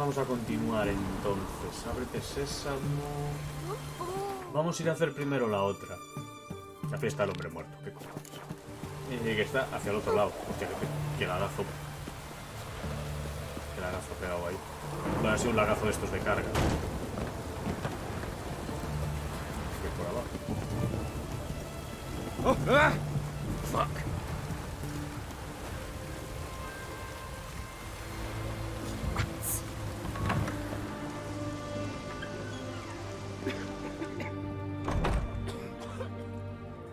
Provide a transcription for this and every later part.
vamos a continuar entonces. Ábrete sésamo. Vamos a ir a hacer primero la otra. La fiesta del hombre muerto, qué cojones. Que está hacia el otro lado. Hostia, que lagazo. Que lagazo pegado ahí. Bueno, ha sido un lagazo de estos de carga. Que por abajo. Oh, ah! Fuck.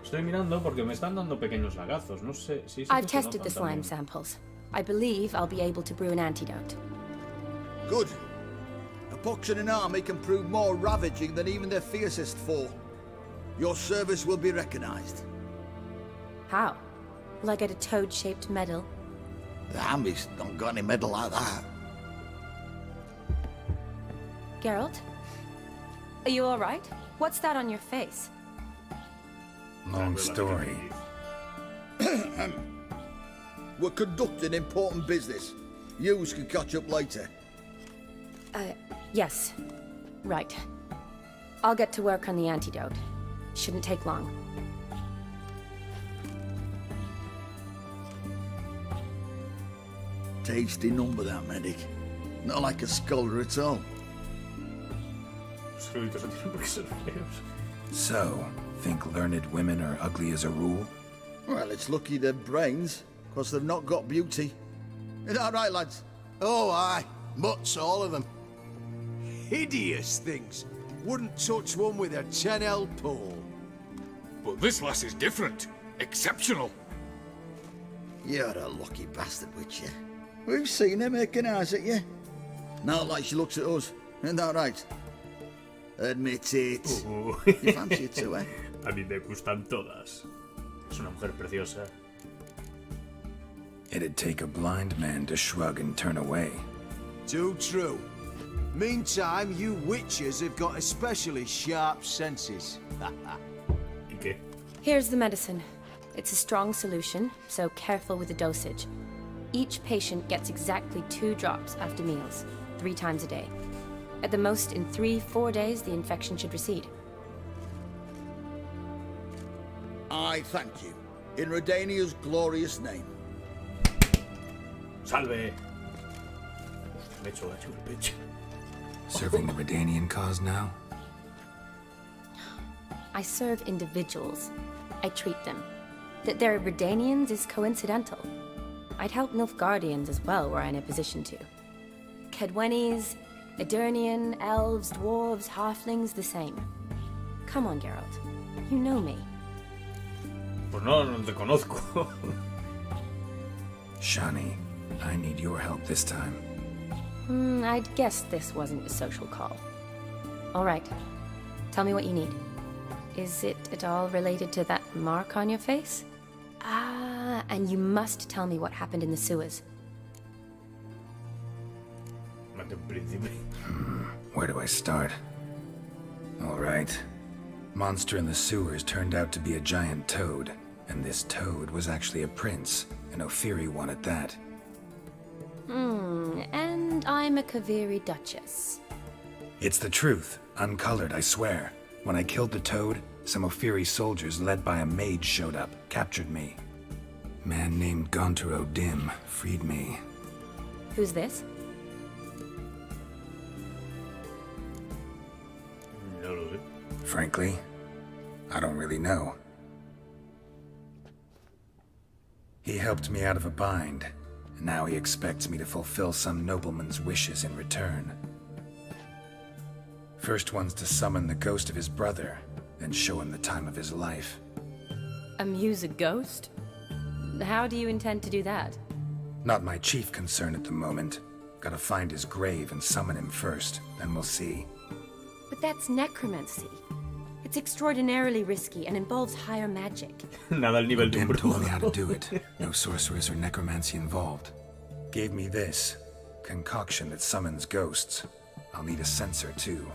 Estoy mirando porque me están dando pequeños lagazos. No sé si I've tested the slime samples. I believe I'll be able to brew an antidote. Good. A pox in an army can prove more ravaging than even their fiercest foe. Your service will be recognized. How? Will I get a toad-shaped medal? The army's not got any medal like that. Geralt? Are you alright? What's that on your face? Long story. We're conducting important business. Yous can catch up later. Yes. Right. I'll get to work on the antidote. Shouldn't take long. Tasty number, that medic. Not like a scholar at all. So, think learned women are ugly as a rule? Well, it's lucky they're brains, because they've not got beauty. Is that right, lads? Oh, aye. Mutts, all of them. Hideous things. Wouldn't touch one with a 10L pole. But this lass is different. Exceptional. You're a lucky bastard, Witcher. We've seen her making eyes at you. Not like she looks at us. Isn't that right? Admit it. You fancy it too, eh? A mí me gustan todas. Es una mujer preciosa. It'd take a blind man to shrug and turn away. Too true. Meantime, you witches have got especially sharp senses. ¿Y qué? Here's the medicine. It's a strong solution, so careful with the dosage. Each patient gets exactly 2 drops after meals, 3 times a day. At the most, in 3-4 days, the infection should recede. I thank you. In Redania's glorious name. ¡Salve! Me he hecho daño el pecho. Serving the Redanian cause now? I serve individuals. I treat them. That they're Redanians is coincidental. I'd help Nilfgaardians as well were I in a position to. Kedwenis, Edirnian, elves, dwarves, halflings, the same. Come on, Geralt. You know me. Pues no te conozco. Shani, I need your help this time. I'd guess this wasn't a social call. All right. Tell me what you need. Is it at all related to that mark on your face? Ah, and you must tell me what happened in the sewers. Where do I start? All right. Monster in the sewers turned out to be a giant toad, and this toad was actually a prince, an Ophiri one at that. And I'm a Kaviri Duchess. It's the truth, uncolored, I swear. When I killed the toad, some Ophiri soldiers led by a mage showed up, captured me. Man named Gontaro Dim freed me. Who's this? No lo sé. Frankly, I don't really know. He helped me out of a bind, and now he expects me to fulfill some nobleman's wishes in return. First one's to summon the ghost of his brother, then show him the time of his life. Amuse a ghost? How do you intend to do that? Not my chief concern at the moment. Gotta find his grave and summon him first, then we'll see. But that's necromancy. It's extraordinarily risky and involves higher magic. Nada al nivel de un Dim told me brujo. how to do it. No sorceress or necromancy involved. Gave me this concoction that summons ghosts. I'll need a censer too.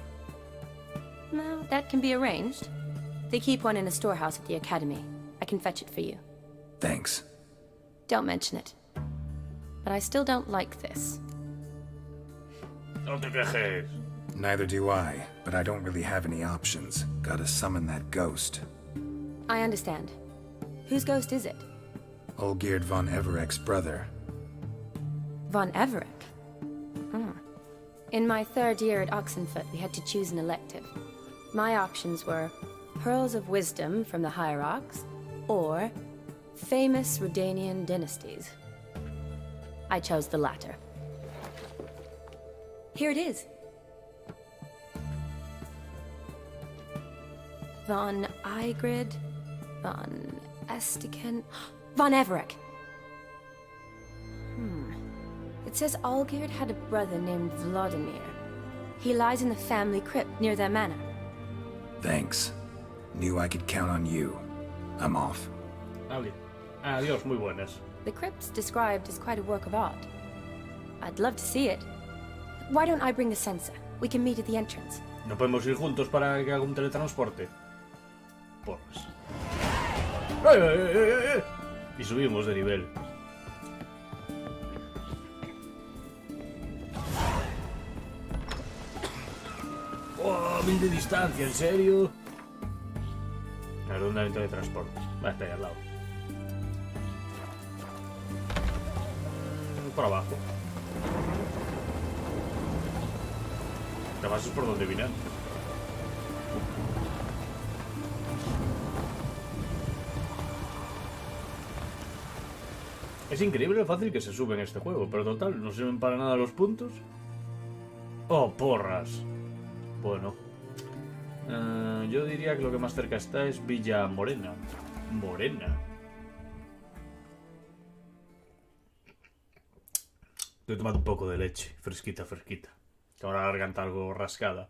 Well, that can be arranged. They keep one in a storehouse at the academy. I can fetch it for you. Thanks. Don't mention it. But I still don't like this. No te quejes. Neither do I, but I don't really have any options. Gotta summon that ghost. I understand. Whose ghost is it? Olgierd von Evereck's brother. Von Everett? In my 3rd year at Oxenfoot, we had to choose an elective. My options were Pearls of Wisdom from the Hierarchs, or Famous Redanian Dynasties. I chose the latter. Here it is. Von Igrid, Von Estiken, Von Everett. It says Olgierd had a brother named Vladimir. He lies in the family crypt near their manor. Thanks. Knew I could count on you. I'm off. Adiós, muy buenas. The crypt's described as quite a work of art. I'd love to see it. Why don't I bring the sensor? We can meet at the entrance. ¿No podemos ir juntos para que haga un teletransporte? Porras. ¡Ay, ay, ay, ay, ay! Y subimos de nivel. ¡Oh! 1000 de distancia, ¿en serio? A ver, ¿dónde hay un teletransporte? Va, está ahí al lado. Por abajo. Además es por donde vine antes. Es increíble lo fácil que se sube en este juego, pero total, no sirven para nada los puntos. ¡Oh, porras! Bueno. Yo diría que lo que más cerca está es Villa Morena. Morena. Estoy tomando un poco de leche, fresquita, fresquita. Tengo la garganta algo rascada.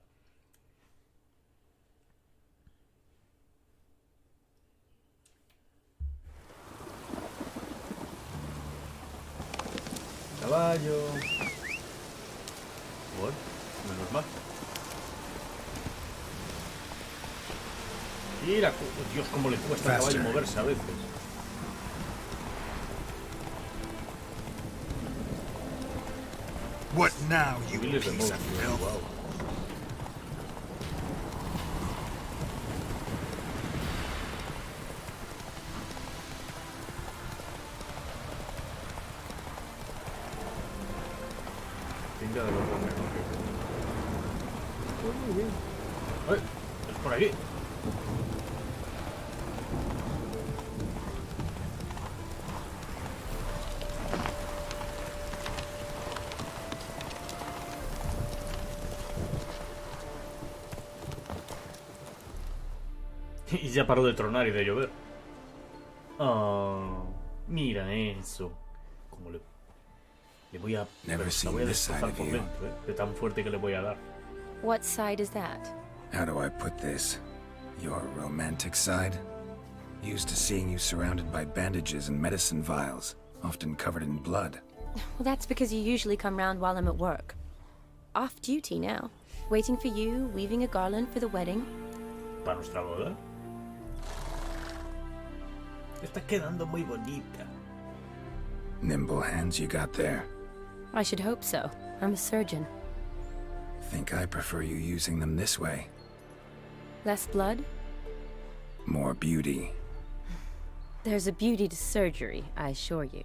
Caballo. Bueno, menos mal. Mira, oh, Dios, cómo le cuesta al caballo moverse a veces. What now, you Miles de piece mods, of tío, filth? guau. Pinta de los dos mejor que... Muy bien. ¡Ay! Es por aquí. Y ya paró de tronar y de llover. Oh, mira eso. Como le voy a... Never la seen voy a this side destrozar of por you. dentro, de tan fuerte que le voy a dar. What side is that? How do I put this? Your romantic side? Used to seeing you surrounded by bandages and medicine vials, often covered in blood. Well, that's because you usually come round while I'm at work. Off duty now. Waiting for you, weaving a garland for the wedding. Para nuestra boda. Está quedando muy bonita. Nimble hands you got there. I should hope so. I'm a surgeon. Think I prefer you using them this way. Less blood? More beauty. There's a beauty to surgery, I assure you.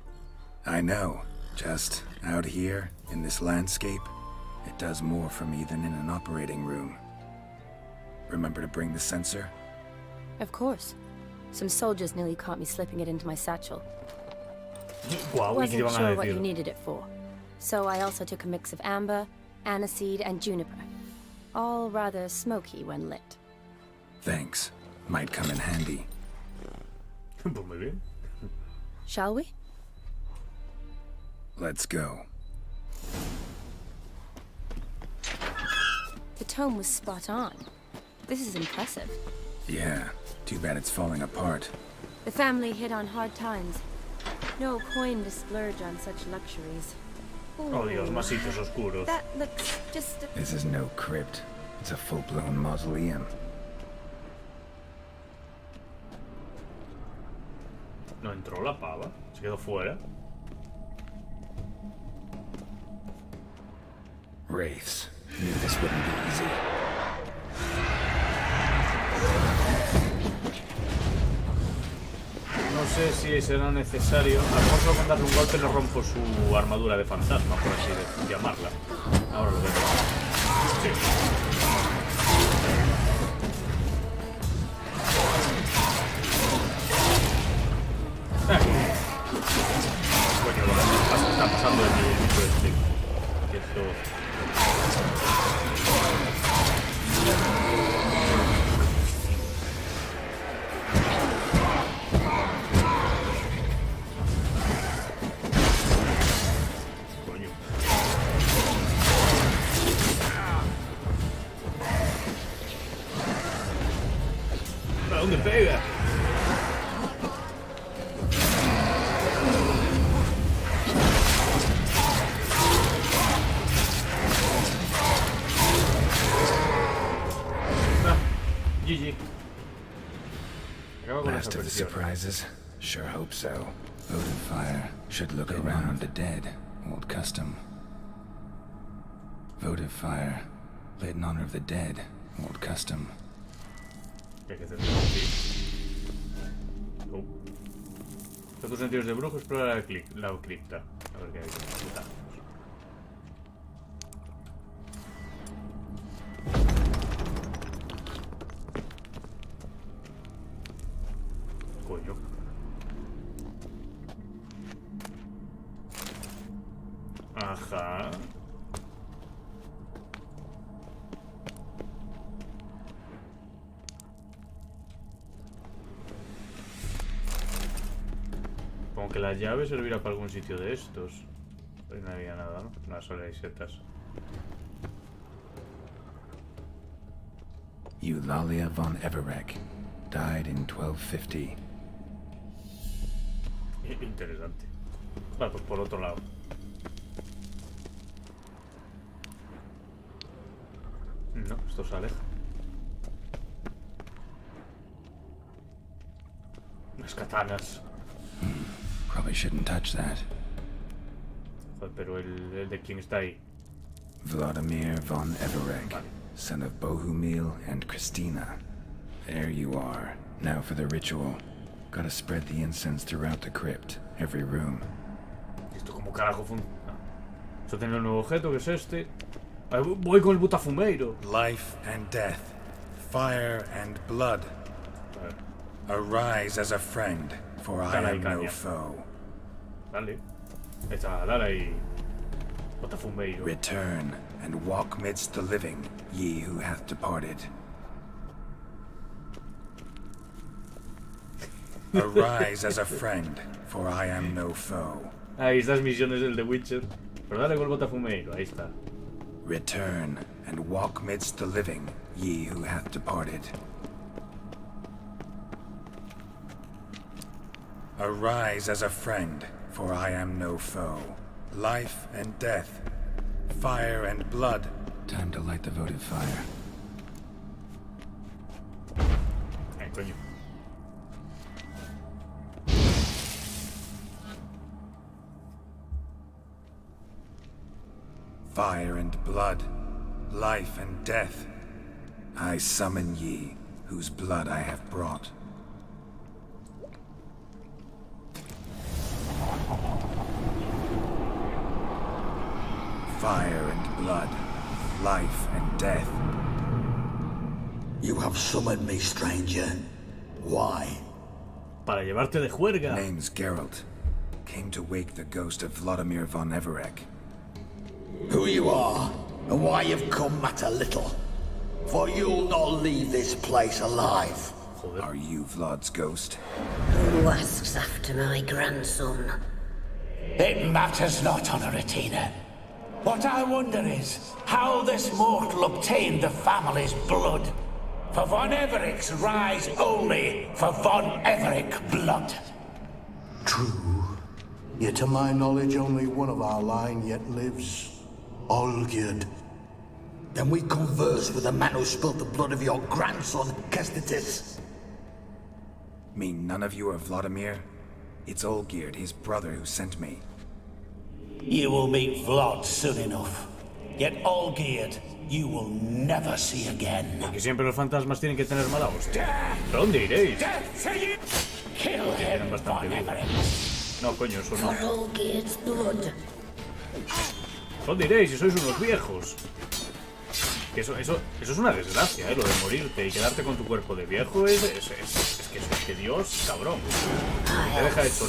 I know. Just out here, in this landscape, it does more for me than in an operating room. Remember to bring the sensor? Of course. Some soldiers nearly caught me slipping it into my satchel. Guau, ¿y qué te Wasn't van a sure what decir? you needed it for. So I also took a mix of amber, aniseed, and juniper. All rather smoky when lit. Thanks. Might come in handy. Pues muy bien. Shall we? Let's go. The tome was spot on. This is impressive. Yeah, too bad it's falling apart. The family hit on hard times. No coin to splurge on such luxuries. Oh, Dios, Ooh, masitos oscuros. that looks just... This is no crypt. It's a full-blown mausoleum. No entró la pava. Se quedó fuera. Wraiths. Knew this wouldn't be easy. No sé si será necesario. A lo mejor solo con darle un golpe le rompo su armadura de fantasma, por así llamarla. Ahora lo veo. Sí. Coño, lo que está pasando en el bicho este. Que esto... ¿Dónde pega? GG. Last of the surprises? Sure hope so. Votive fire should look around the dead. Old custom. Votive fire. Lit in honor of the dead. Old custom. ¿Qué hay que hacer aquí? Con tus sentidos de brujo, explora la cripta. A ver qué hay que puta. Coño. Ajá. Supongo que la llave servirá para algún sitio de estos. Pero no había nada, ¿no? No, solo hay setas. Eulalia von Everek. Died in 1250. Interesante. Vale, pues por otro lado. No, esto se aleja. Las katanas. Probably shouldn't touch that. Joder, pero el de quién está ahí. Vladimir von Everek, Vale. son of Bohumil and Christina. There you are. Now for the ritual. Gotta spread the incense throughout the crypt, every room. ¿Esto como carajo funciona? Eso tiene un nuevo objeto, que es este. Voy con el butafumeiro. Life and death, fire and blood. Arise as a friend, for I Dale, am no caña. foe. Dale. Está, dale ahí. Butafumeiro. Return and walk midst the living, ye who hath departed. Arise as a friend, for I am no foe. Ahí estas misiones del The Witcher. Pero dale con el botafumeiro, ahí está. Return and walk midst the living, ye who hath departed. Arise as a friend, for I am no foe. Life and death, fire and blood. Time to light the votive fire. Coño. Fire and blood, life and death. I summon ye, whose blood I have brought. Fire and blood, life and death. You have summoned me, stranger. Why? Para llevarte de juerga. Name's Geralt. Came to wake the ghost of Vladimir von Everek. Who you are, and why you've come matter little. For you'll not leave this place alive. Are you Vlad's ghost? Who asks after my grandson? It matters not, Honoratina. What I wonder is how this mortal obtained the family's blood. For von Everek's rise only for von Everek blood. True. Yet to my knowledge, only one of our line yet lives. Olgierd. Then we converse with the man who spilled the blood of your grandson, Kestitis. Mean none of you are Vladimir? It's Olgierd, his brother, who sent me. You will meet Vlad soon enough. Yet Olgierd, you will never see again. Porque siempre los fantasmas tienen que tener mala hostia. ¿Dónde iréis? Kill Tienen him, bastante Von vida. Everett. No, coño, eso no. For Olgierd's blood. ¿Dónde iréis si sois unos viejos? Que eso es una desgracia, lo de morirte y quedarte con tu cuerpo de viejo es que Dios, cabrón. Te deja hecho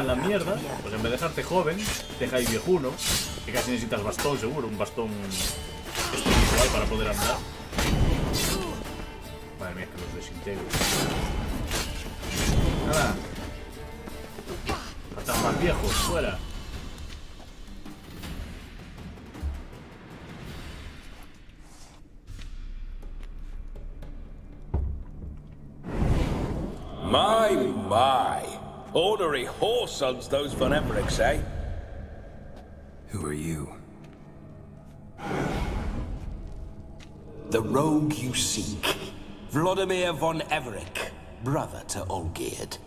la mierda, pues en vez de dejarte joven, te deja ahí viejuno, que casi necesitas bastón seguro, un bastón espiritual para poder andar. Madre mía, que los desintegro. Nada. Fantasmas viejos, fuera. My. Ordinary whoresons, those Von Evericks, eh? Who are you? The rogue you seek. Vladimir von Everett, brother to Olgierd.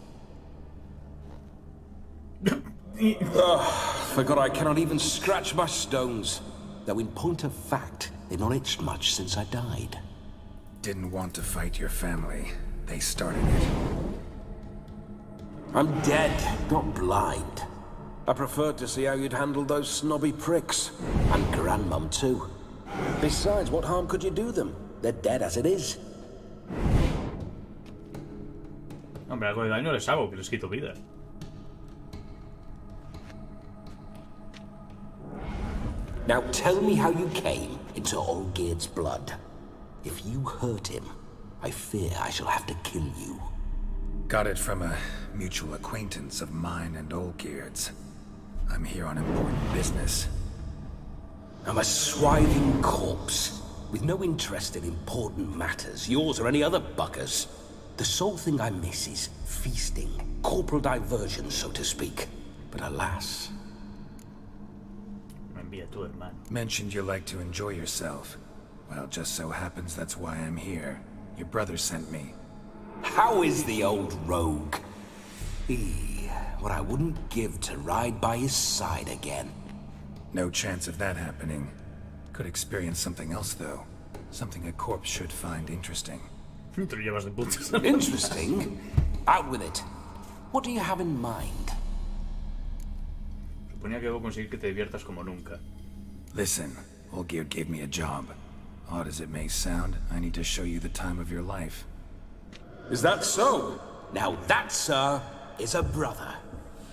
Forgot I cannot even scratch my stones. Though in point of fact, they've not itched much since I died. Didn't want to fight your family. They started it. I'm dead, not blind. I preferred to see how you'd handle those snobby pricks. And Grandmum, too. Besides, what harm could you do them? They're dead as it is. Hombre, algo de daño les hago, que les quito vida. Now tell me how you came into Olgierd's blood. If you hurt him, I fear I shall have to kill you. Got it from a mutual acquaintance of mine and Olgierd's. I'm here on important business. I'm a swiving corpse, with no interest in important matters, yours or any other buggers. The sole thing I miss is feasting, corporal diversion, so to speak. But alas... Me envía tu hermano. Mentioned you like to enjoy yourself. Well, just so happens that's why I'm here. Your brother sent me. How is the old rogue? What I wouldn't give to ride by his side again. No chance of that happening. Could experience something else, though. Something a corpse should find interesting. Te lo llevas de putas. Interesting? Out with it. What do you have in mind? Suponía que debo conseguir que te diviertas como nunca. Listen, Olgierd gave me a job. Odd as it may sound, I need to show you the time of your life. Is that so? Now that, sir, is a brother.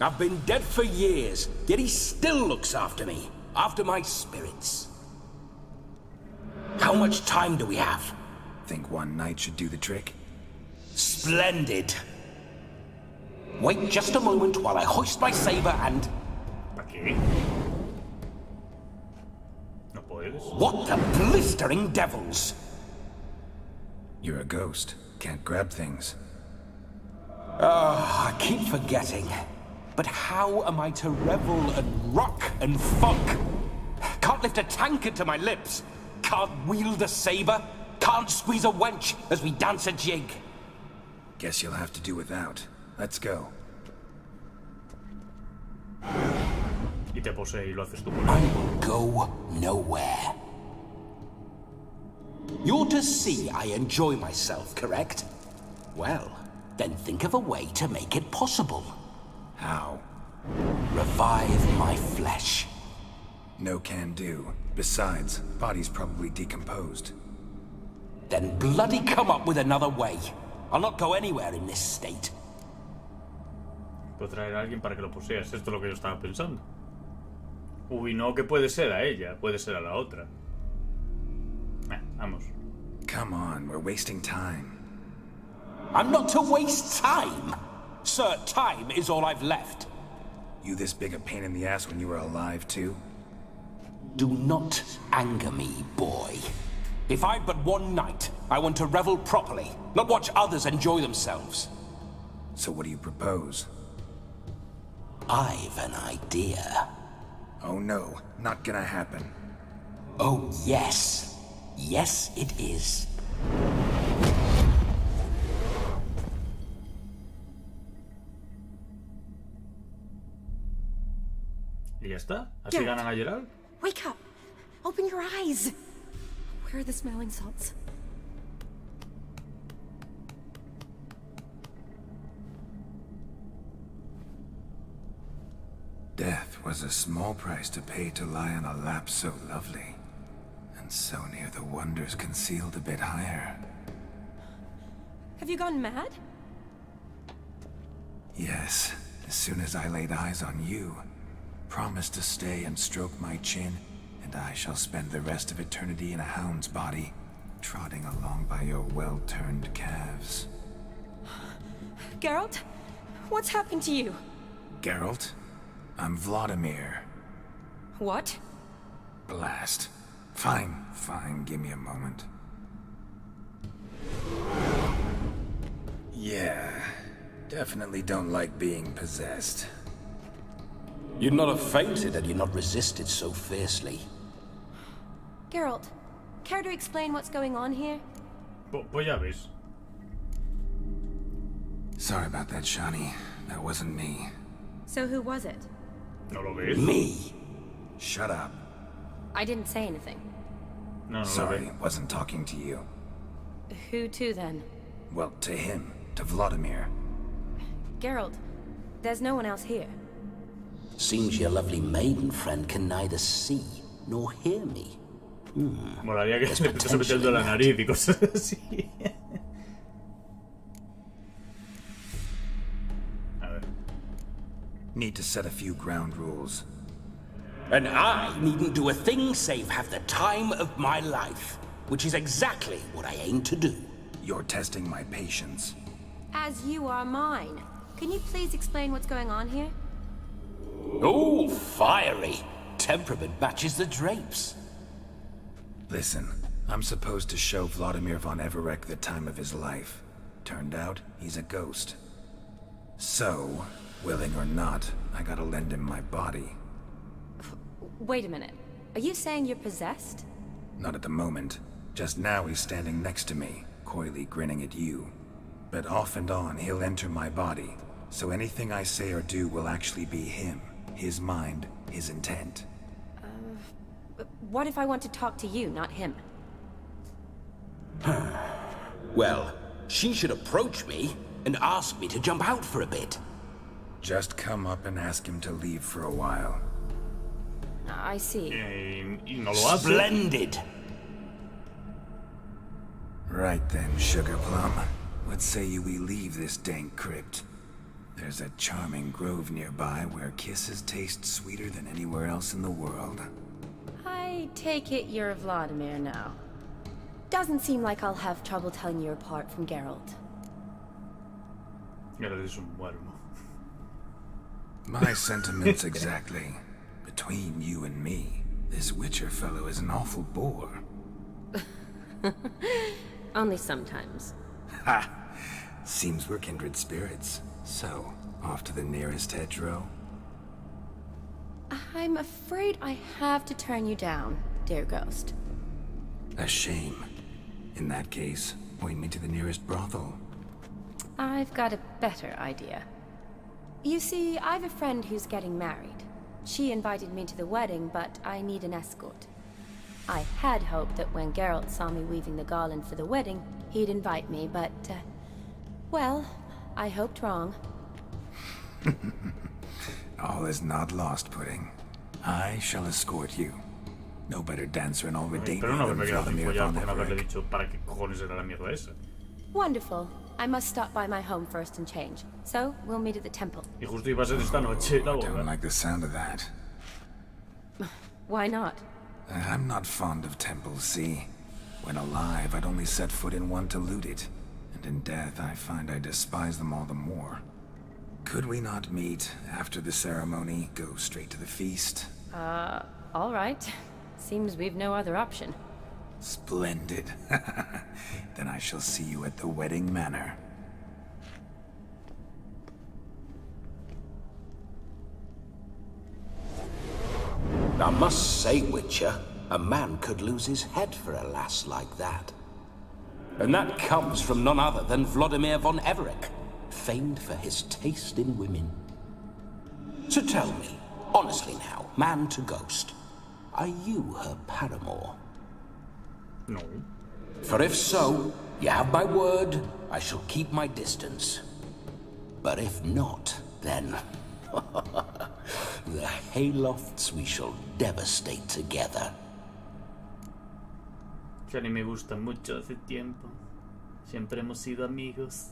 I've been dead for years, yet he still looks after me, after my spirits. How much time do we have? Think one night should do the trick? Splendid. Wait just a moment while I hoist my saber and... ¿Para qué? No puedes. What the blistering devils! You're a ghost. Can't grab things. I keep forgetting. But how am I to revel and rock and fuck? Can't lift a tankard to my lips. Can't wield a saber. Can't squeeze a wench as we dance a jig. Guess you'll have to do without. Let's go. Y te posee y lo haces tú. I will go nowhere. You're to see I enjoy myself, correct? Well, then think of a way to make it possible. How? Revive my flesh. No can do. Besides, body's probably decomposed. Then bloody come up with another way. I'll not go anywhere in this state. Puedo traer a alguien para que lo poseas. Esto es lo que yo estaba pensando. Uy, no, que puede ser a ella. Puede ser a la otra. Vamos. Come on, we're wasting time. I'm not to waste time. Sir, time is all I've left. You this big a pain in the ass when you were alive, too? Do not anger me, boy. If I've but one night, I want to revel properly, not watch others enjoy themselves. So what do you propose? I've an idea. Oh no, not gonna happen. Oh, yes. Yes, it is. ¿Y ya está? ¿Así ganan a Geralt? Wake up. I'll Open your eyes! Where are the smelling salts? Death was a small price to pay to lie on a lap so lovely, and so near the wonders concealed a bit higher. Have you gone mad? Yes, as soon as I laid eyes on you, promise to stay and stroke my chin, and I shall spend the rest of eternity in a hound's body, trotting along by your well-turned calves. Geralt? What's happened to you? Geralt? I'm Vladimir. What? Blast. Fine, give me a moment. Yeah, definitely don't like being possessed. You'd not have fainted had you not resisted so fiercely. Geralt, care to explain what's going on here? Pues ya ves. Sorry about that, Shani. That wasn't me. So who was it? ¿No lo ves? Me? Shut up. I didn't say anything. No lo Sorry, ves. wasn't talking to you. Who to then? Well, to him. To Vladimir. Geralt, there's no one else here. Seems your lovely maiden friend can neither see nor hear me. Molaría que le empezase a meter el dedo en la nariz y cosas así. A ver. Need to set a few ground rules. And I needn't do a thing save have the time of my life, which is exactly what I aim to do. You're testing my patience. As you are mine. Can you please explain what's going on here? Oh, fiery. Temperament matches the drapes. Listen, I'm supposed to show Vladimir von Everec the time of his life. Turned out, he's a ghost. So, willing or not, I gotta lend him my body. Wait a minute. Are you saying you're possessed? Not at the moment. Just now he's standing next to me, coyly grinning at you. But off and on, he'll enter my body. So anything I say or do will actually be him. His mind, his intent. What if I want to talk to you, not him? Well, she should approach me and ask me to jump out for a bit. Just come up and ask him to leave for a while. I see. Y no lo hace. Splendid. Right then, Sugar Plum. What say you we leave this dank crypt? There's a charming grove nearby where kisses taste sweeter than anywhere else in the world. I take it you're Vladimir now. Doesn't seem like I'll have trouble telling you apart from Geralt. Geralt es un muermo. My sentiments exactly. Between you and me, this Witcher fellow is an awful bore. Only sometimes. Ha! Seems we're kindred spirits. So, off to the nearest hedgerow? I'm afraid I have to turn you down, dear ghost. A shame. In that case, point me to the nearest brothel. I've got a better idea. You see, I've a friend who's getting married. She invited me to the wedding, but I need an escort. I had hoped that when Geralt saw me weaving the garland for the wedding, he'd invite me, but, well, I hoped wrong. All is not lost, Pudding. I shall escort you. No better dancer in all Redania Pero no than me queda Vladimir tiempo ya von por haberle Everec. dicho para qué cojones era la mierda esa. Wonderful. I must stop by my home first and change. So, we'll meet at the temple. Y justo iba a ser esta noche la Don't boda. like the sound of that. Why not? I'm not fond of temples, see? When alive, I'd only set foot in one to loot it. And in death, I find I despise them all the more. Could we not meet after the ceremony, go straight to the feast? All right. Seems we've no other option. Splendid. Then I shall see you at the wedding manor. I must say, Witcher, a man could lose his head for a lass like that. And that comes from none other than Vladimir von Everec, famed for his taste in women. So tell me, honestly now, man to ghost, are you her paramour? No. For if so, you have my word, I shall keep my distance. But if not, then... the haylofts we shall devastate together. Ya ni me gusta mucho hace tiempo. Siempre hemos sido amigos.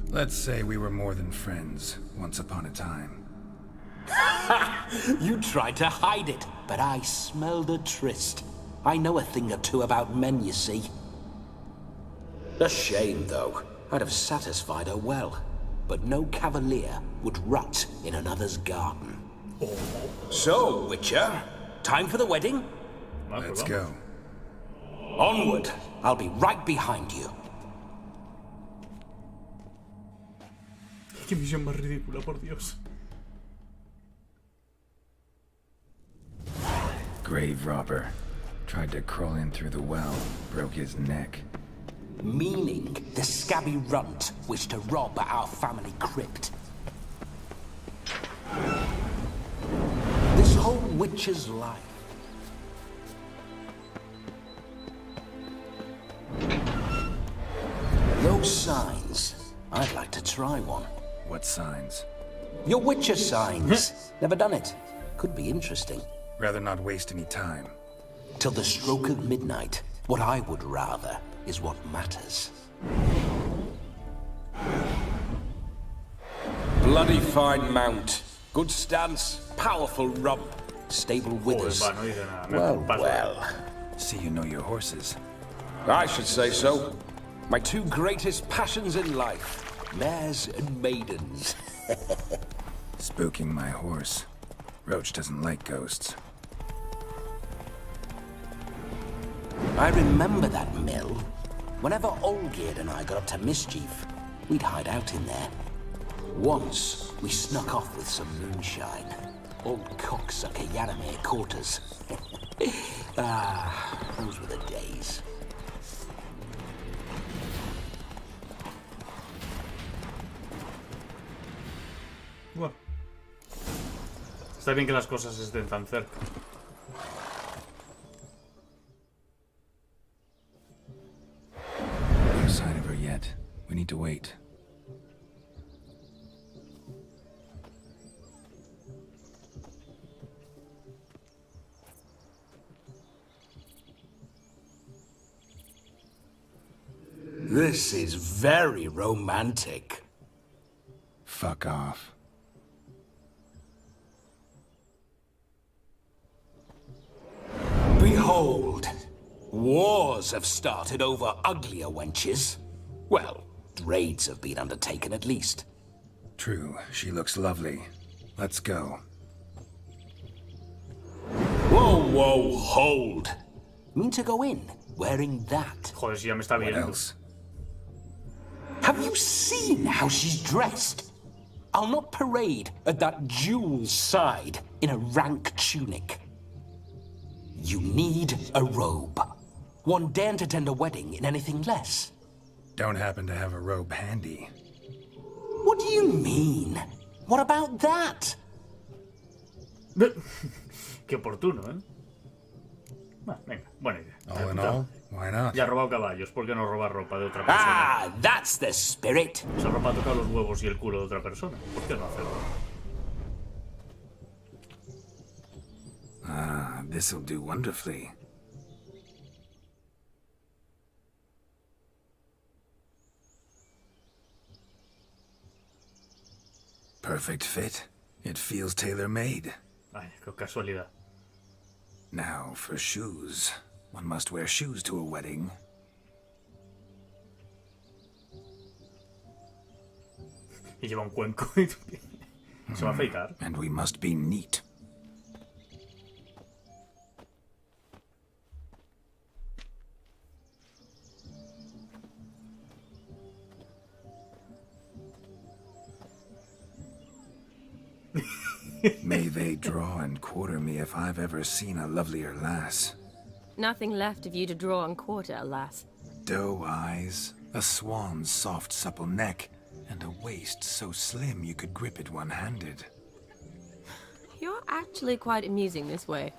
Let's say we were more than friends, once upon a time. You tried to hide it, but I smelled a tryst. I know a thing or two about men, you see. A shame, though. I'd have satisfied her well. But no cavalier would rot in another's garden. So, Witcher, time for the wedding? Let's go. Onward! I'll be right behind you. Qué misión más ridícula, por Dios. Grave robber. Tried to crawl in through the well, broke his neck. Meaning the scabby runt wished to rob our family crypt. This whole witch's life. Those signs. I'd like to try one. What signs? Your witcher signs. Never done it. Could be interesting. Rather not waste any time. Till the stroke of midnight. What I would rather is what matters. Bloody fine mount. Good stance, powerful rump. Stable withers. Joder, va, no dice nada. Well, Paso. well. See you know your horses. I should say so. My two greatest passions in life. Mares and maidens. Spooking my horse. Roach doesn't like ghosts. I remember that mill. Whenever Olgierd and I got up to mischief, we'd hide out in there. Once, we snuck off with some moonshine. Old cocksucker Yaramir caught us. Those were the days. Bueno. Está bien que las cosas estén tan cerca. No sign of her yet. We need to wait. This is very romantic. Fuck off. Behold, wars have started over uglier wenches. Well, raids have been undertaken at least. True, she looks lovely. Let's go. Whoa, whoa, hold. Mean to go in wearing that? Joder, si ya me está What viendo. else? Have you seen how she's dressed? I'll not parade at that jewel's side in a rank tunic. You need a robe. One daren't attend a wedding in anything less. Don't happen to have a robe handy. What do you mean? What about that? Qué oportuno, ¿eh? Bueno, venga, buena idea. All in all, why not? Ya ha robado caballos, ¿por qué no robar ropa de otra persona? Ah, that's the spirit. Esa ropa toca los huevos y el culo de otra persona. ¿Por qué no hacerlo? Ah, this'll do wonderfully. Perfect fit. It feels tailor-made. Ay, qué casualidad. Now, for shoes. One must wear shoes to a wedding. Y lleva un cuenco. Se va a afeitar. And we must be neat. May they draw and quarter me if I've ever seen a lovelier lass. Nothing left of you to draw and quarter, alas. Doe eyes, a swan's soft supple neck, and a waist so slim you could grip it one-handed. You're actually quite amusing this way.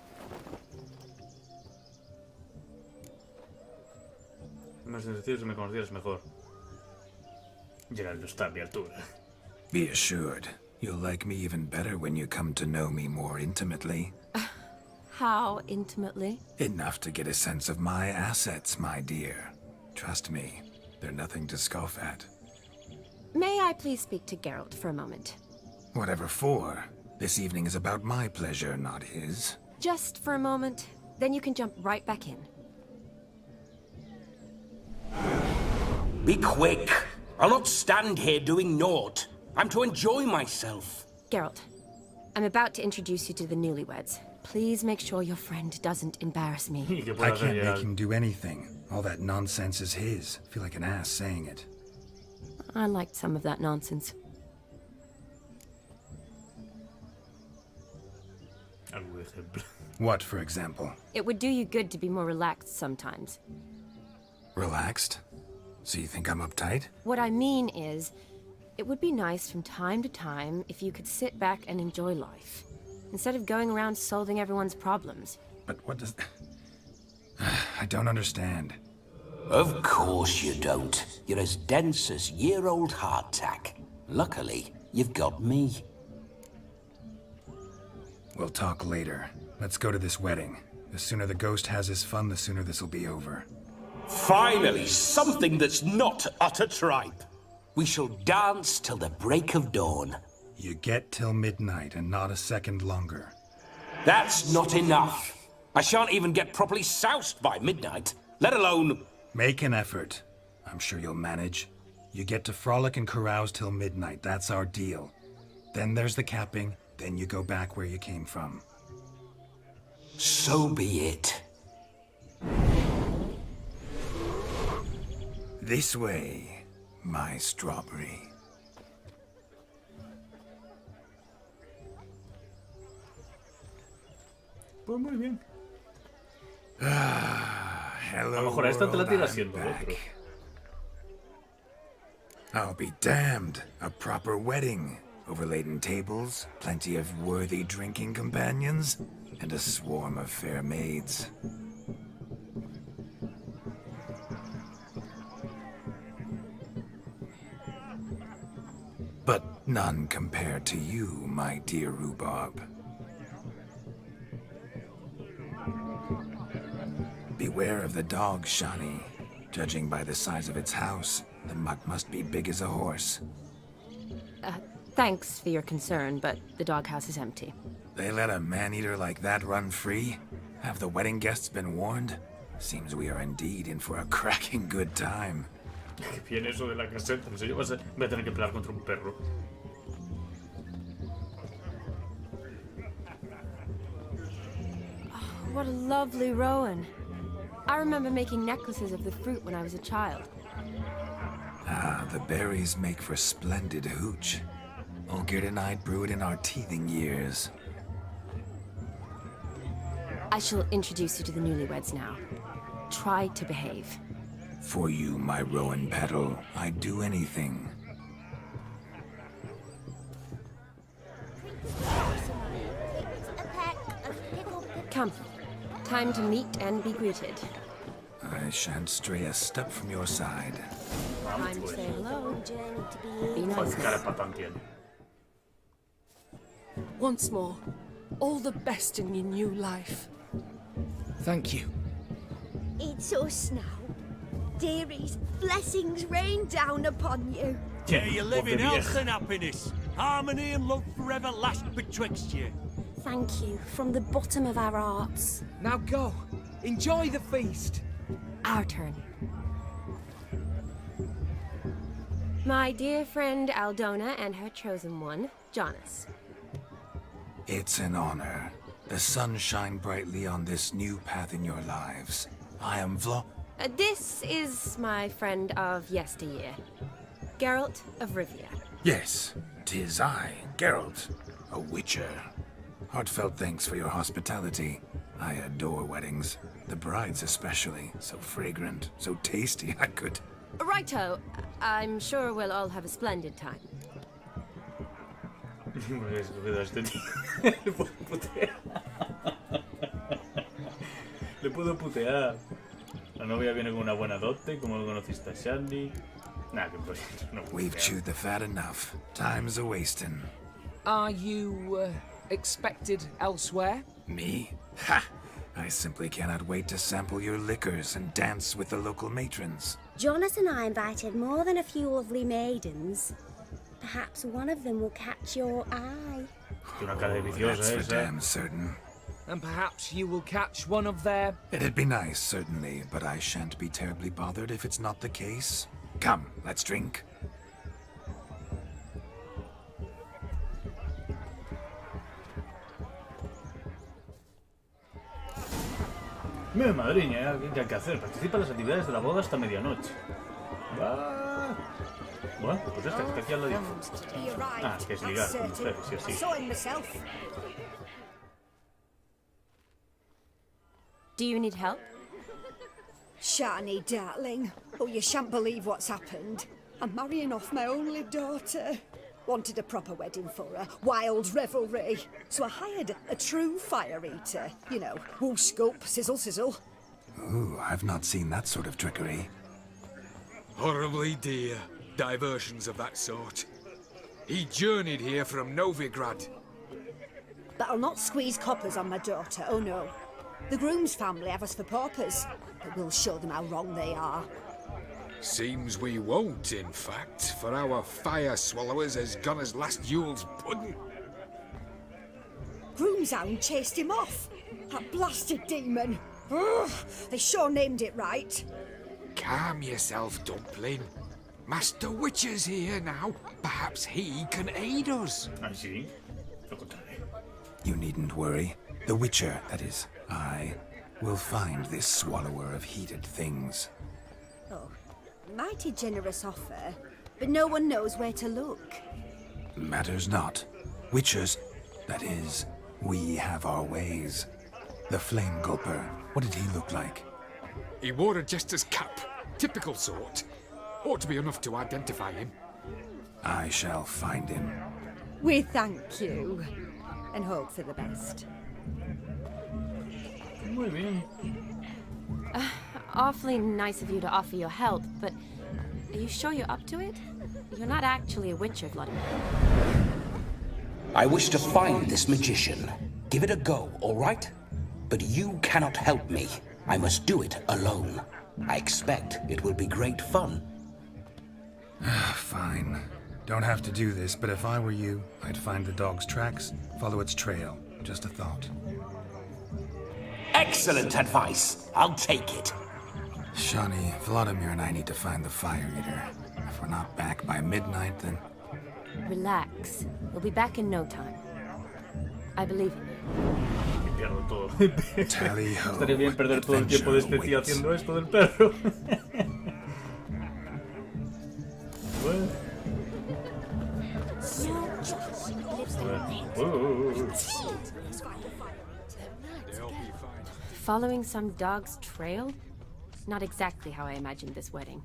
Más sencillo si me conocieras mejor. Gerald no está a mi altura. Be assured, you'll like me even better when you come to know me more intimately. How intimately? Enough to get a sense of my assets, my dear. Trust me, they're nothing to scoff at. May I please speak to Geralt for a moment? Whatever for. This evening is about my pleasure, not his. Just for a moment, then you can jump right back in. Be quick. I'll not stand here doing naught. I'm to enjoy myself. Geralt, I'm about to introduce you to the newlyweds. Please make sure your friend doesn't embarrass me. I can't make him do anything. All that nonsense is his. Feel like an ass saying it. I liked some of that nonsense. Algún ejemplo. What, for example? It would do you good to be more relaxed sometimes. Relaxed? So you think I'm uptight? What I mean is, it would be nice from time to time if you could sit back and enjoy life, instead of going around solving everyone's problems. But what does... I don't understand. Of course you don't. You're as dense as year-old hardtack. Luckily, you've got me. We'll talk later. Let's go to this wedding. The sooner the ghost has his fun, the sooner this'll be over. Finally, something that's not utter tripe. We shall dance till the break of dawn. You get till midnight and not a second longer. That's not enough. I shan't even get properly soused by midnight, let alone... Make an effort. I'm sure you'll manage. You get to frolic and carouse till midnight. That's our deal. Then there's the capping. Then you go back where you came from. So be it. This way, my strawberry. Pues muy bien. Hello, A lo mejor a esta te la world, tira I'm siendo back. otro. I'll be damned. A proper wedding. Overladen tables, plenty of worthy drinking companions, and a swarm of fair maids. But none compared to you, my dear rhubarb. Beware of the dog, Shani. Judging by the size of its house, the mutt must be big as a horse. Thanks for your concern, but the doghouse is empty. They let a man-eater like that run free? Have the wedding guests been warned? Seems we are indeed in for a cracking good time. Qué bien eso de la caseta. En serio, voy a tener que pelear contra un perro. What a lovely rowan. I remember making necklaces of the fruit when I was a child. Ah, the berries make for splendid hooch. Olgerd and I brewed in our teething years. I shall introduce you to the newlyweds now. Try to behave. For you, my rowan petal, I'd do anything. Come. Time to meet and be greeted. I shan't stray a step from your side. Time to say hello. Be nice. Joder, qué cara de patán tiene. Once more, all the best in your new life. Thank you. It's us now. Dearies, blessings rain down upon you. May you live in health and happiness. Harmony and love forever last betwixt you. Thank you from the bottom of our hearts. Now go. Enjoy the feast. Our turn. My dear friend Aldona and her chosen one, Jonas. It's an honor. The sun shine brightly on this new path in your lives. I am This is my friend of yesteryear, Geralt of Rivia. Yes, 'tis I, Geralt, a witcher. Heartfelt thanks for your hospitality. I adore weddings. The brides especially. So fragrant, so tasty, I could... Righto. I'm sure we'll all have a splendid time. Le puedo putear. La novia viene con una buena dote, como lo conociste a Shandy. Nah, que pues no. We've chewed the fat enough. Time's a-wasting. Are you, expected elsewhere? Me? Ha! I simply cannot wait to sample your liquors and dance with the local matrons. Jonas and I invited more than a few lovely maidens. Perhaps one of them will catch your eye. Una cara de viciosa That's for esa. damn certain. And perhaps you will catch one of their... It'd be nice, certainly, but I shan't be terribly bothered if it's not the case. Come, let's drink. Mira, madriña, ¿qué hay que hacer? Participa en las actividades de la boda hasta medianoche. Va. Bueno, pues esta, que aquí al ladito. Ah, que es ligar con mujeres y así. Do you need help? Shani, darling. Oh, you shan't believe what's happened. I'm marrying off my only daughter. Wanted a proper wedding for her, wild revelry. So I hired a true fire eater. You know, whoo scoop, sizzle sizzle. Ooh, I've not seen that sort of trickery. Horribly dear diversions of that sort. He journeyed here from Novigrad. But I'll not squeeze coppers on my daughter, oh no. The groom's family have us for paupers, but we'll show them how wrong they are. Seems we won't, in fact, for our fire swallowers has gone as last Yule's pudding. Groom's hound chased him off. That blasted demon. Ugh, they sure named it right. Calm yourself, Dumpling. Master Witcher's here now. Perhaps he can aid us. Ah, sí. Lo contaré. You needn't worry. The Witcher, that is, I, will find this swallower of heated things. Oh, mighty generous offer, but no one knows where to look. Matters not. Witchers, that is, we have our ways. The Flame Gulper, what did he look like? He wore a jester's cap. Typical sort. Ought to be enough to identify him. I shall find him. We thank you, and hope for the best. Muy bien. Awfully nice of you to offer your help, but are you sure you're up to it? You're not actually a witcher, Vladimir. I wish to find this magician. Give it a go, all right? But you cannot help me. I must do it alone. I expect it will be great fun. Fine. Don't have to do this, but if I were you, I'd find the dog's tracks, follow its trail. Just a thought. Excellent advice. I'll take it. Shani, Vladimir and I need to find the fire eater. If we're not back by midnight, then... Relax. We'll be back in no time. I believe in you. Pierdo todo. Tally ho. Estaría bien perder todo el tiempo de este tío haciendo esto del perro. Bueno. Following some dog's trail? Not exactly how I imagined this wedding.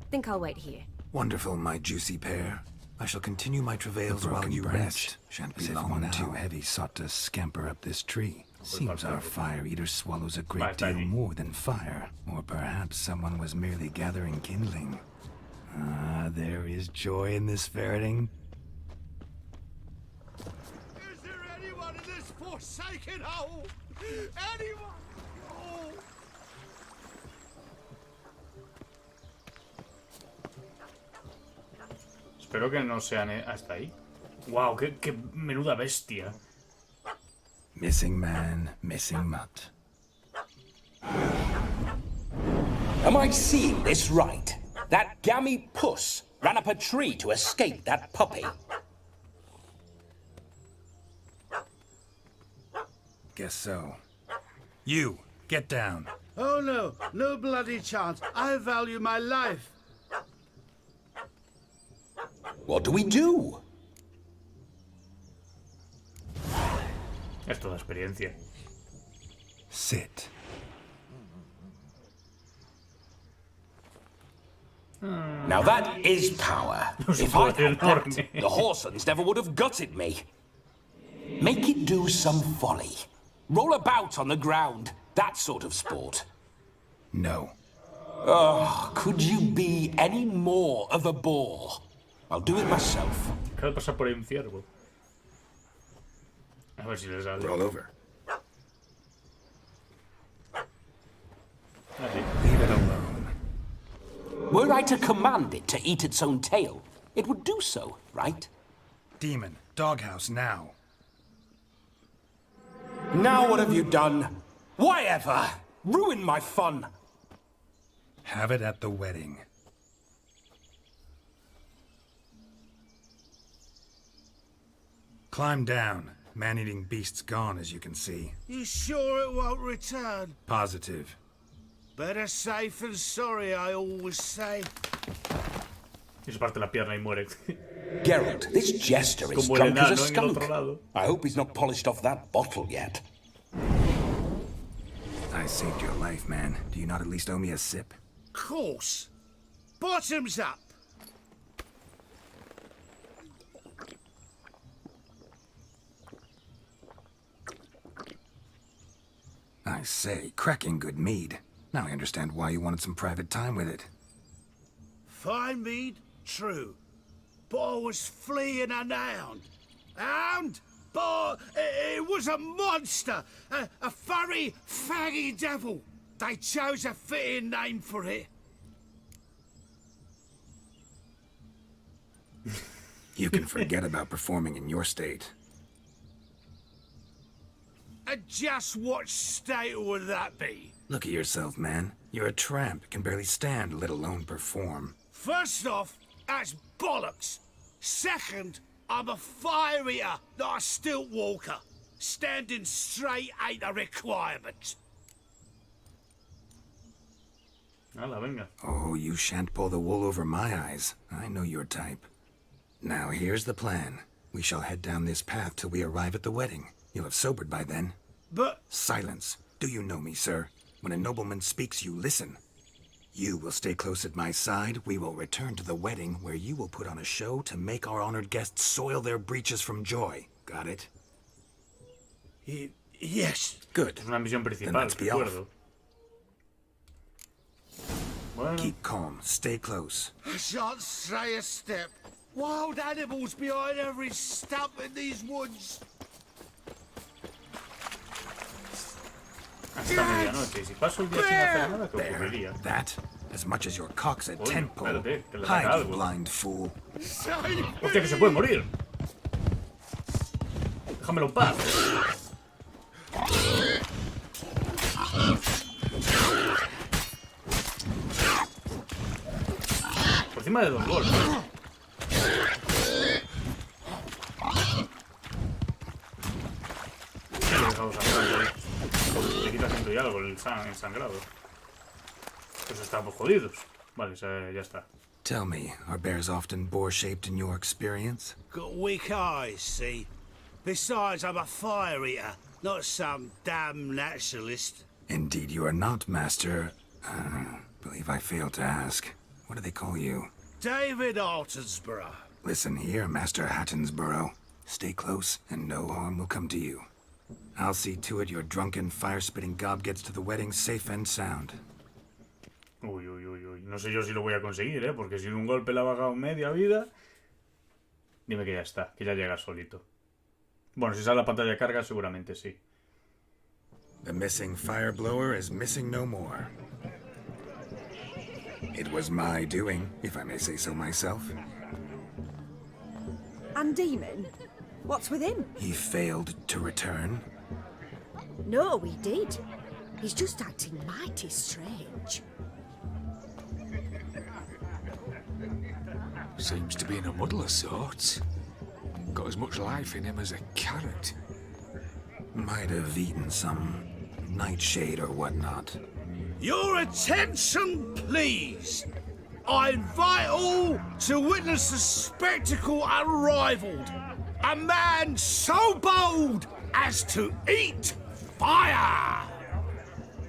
Think I'll wait here. Wonderful, my juicy pair. I shall continue my travails while you rest. Shan't be long now. Too heavy sought to scamper up this tree. Seems our fire eater swallows a great deal more than fire. Or perhaps someone was merely gathering kindling. Ah, there is joy in this ferreting. Is there anyone in this forsaken hole? Anyone? Oh. Espero que no sean hasta ahí. Wow, qué menuda bestia. Missing man, missing mutt. Am I seeing this right? That gammy puss ran up a tree to escape that puppy. Guess so. You, get down. Oh no, no bloody chance. I value my life. What do we do? Es toda experiencia. Sit. Now that is power. If I'd had that, the Horsons never would have gutted me. Make it do some folly. Roll about on the ground. That sort of sport. No. Oh, could you be any more of a bore? I'll do it myself. Acaba de pasar por ahí un ciervo. A ver si le sale. Roll over. Así. Leave it alone. Were I to command it to eat its own tail, it would do so, right? Demon, doghouse now. Now what have you done? Why ever? Ruin my fun. Have it at the wedding. Climb down. Man-eating beast's gone, as you can see. You sure it won't return? Positive. Better safe than sorry, I always say. Y se parte la pierna y muere. Geralt, this jester is Como el drunk as a enano en el skunk. otro lado. I hope he's not polished off that bottle yet. I saved your life, man. Do you not at least owe me a sip? Course. Bottoms up. I say, cracking good mead. Now I understand why you wanted some private time with it. Fine mead, true. But I was fleeing an hound. Hound? But it was a monster. A furry, faggy devil. They chose a fitting name for it. You can forget about performing in your state. And just what state would that be? Look at yourself, man. You're a tramp, can barely stand, let alone perform. First off, that's bollocks. Second, I'm a fire eater, not a stilt walker. Standing straight ain't a requirement. Hala, venga. Oh, you shan't pull the wool over my eyes. I know your type. Now here's the plan. We shall head down this path till we arrive at the wedding. You'll have sobered by then. But... Silence. Do you know me, sir? When a nobleman speaks, you listen. You will stay close at my side. We will return to the wedding, where you will put on a show to make our honored guests soil their breeches from joy. Got it? Yes. Good. Es una misión Then principal, let's be off. recuerdo. Bueno. Keep calm. Stay close. I shan't stray a step. Wild animals behind every stump in these woods. Hasta medianoche. Y si paso el día sin hacer nada, ¿qué There. ocurriría? That, as much as your cock's a Oye, tent pole. espérate, que le Hide, saca you algo. blind fool. Hostia, que se puede morir. Déjamelo en paz. Por encima de 2 golpes. ¿Qué le dejamos sangrando ahí? Le quita siempre algo el sangrado. Pues estamos jodidos. Vale, ya está. Tell me, are bears often boar-shaped in your experience? Got weak eyes, see? Besides, I'm a fire eater, not some damn naturalist. Indeed you are not, Master. Believe I failed to ask. What do they call you? David Altonsborough. Listen here, Master Hattonsborough. Stay close, and no harm will come to you. I'll see to it your drunken, fire-spitting gob gets to the wedding safe and sound. Uy, uy, uy, uy. No sé yo si lo voy a conseguir, ¿eh? Porque si de un golpe le ha bajado media vida... Dime que ya está, que ya llega solito. Bueno, si sale la pantalla de carga, seguramente sí. The missing fire blower is missing no more. It was my doing, if I may say so myself. And Demon? What's with him? He failed to return. No, he did. He's just acting mighty strange. Seems to be in a muddle of sorts. Got as much life in him as a carrot. Might have eaten some nightshade or whatnot. Your attention, please. I invite all to witness a spectacle unrivaled. A man so bold as to eat fire.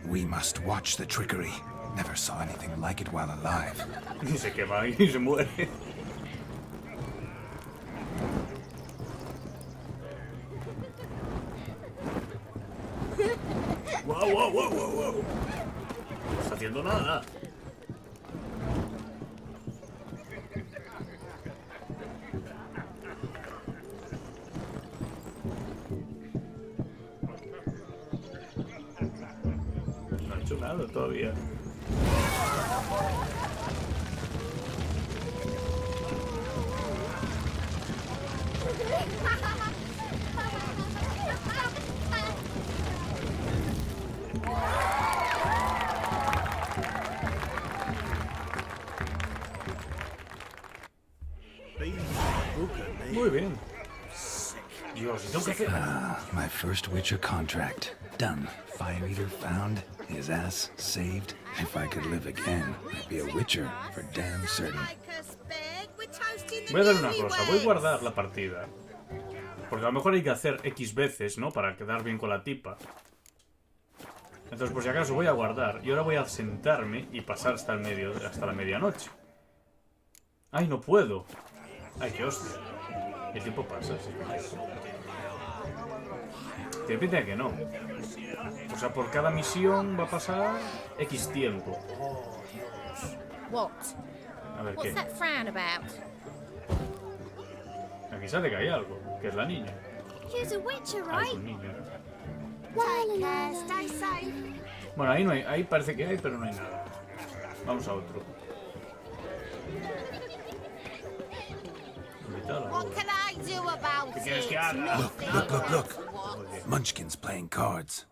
We must watch the trickery. Never saw anything like it while alive. Y se quema y se muere. Wow, wow, wow, wow, wow. Está haciendo nada. No ha hecho nada todavía. Muy bien. Dios, ¿y tengo que hacer? My first Witcher contract. Done. Fire Eater found. His ass saved. If I could live again, I'd be a Witcher for damn certain. Voy a dar una cosa. Voy a guardar la partida. Porque a lo mejor hay que hacer X veces, ¿no? Para quedar bien con la tipa. Entonces, por si acaso, voy a guardar. Y ahora voy a sentarme y pasar hasta el medio, hasta la medianoche. ¡Ay, no puedo! ¡Ay, qué hostia! El tiempo pasa, sí. Tiene pinta de que no. O sea, por cada misión va a pasar X tiempo. What? A ver, What's ¿qué? that frown about? Aquí sale que hay algo, que es la niña. You're a witcher, Ah, es right? un niño. Take care, stay safe. Bueno, ahí no hay, ahí parece que hay, pero no hay nada. Vamos a otro. What can I do about ¿Qué quieres que it? haga? Look. Munchkin's playing cards.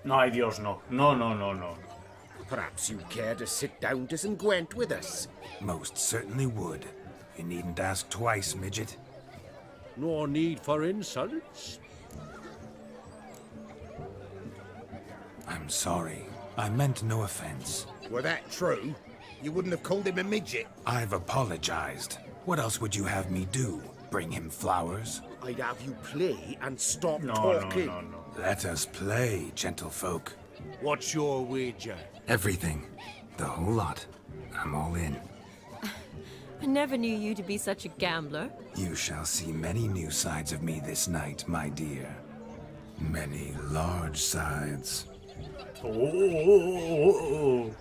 No, ay Dios, no. No. Perhaps you'd care to sit down to some Gwent with us. Most certainly would. You needn't ask twice, midget. No need for insults. I'm sorry. I meant no offense. Were that true, you wouldn't have called him a midget. I've apologized. What else would you have me do? Bring him flowers? I'd have you play and stop No. talking. Let us play, gentlefolk. What's your wager? Everything. The whole lot. I'm all in. I never knew you to be such a gambler. You shall see many new sides of me this night, my dear. Many large sides. Oh.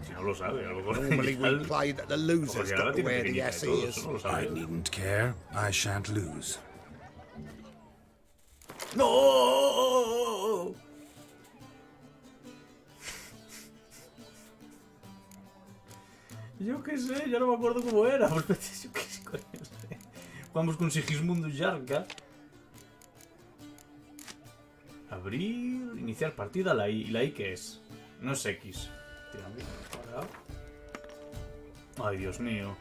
Si no lo sabe, a lo mejor. Normally we play that the losers Porque ahora got to tiene wear the pequeñita y todo, ears. eso no lo I sabe. needn't care. I shan't lose. ¡No! Yo qué sé, ya no me acuerdo cómo era. Yo qué sé, coño sé. Vamos con Sigismundo Yarka. Abrir, iniciar partida, la I. ¿Y la I qué es? No es X. Ay, Dios mío.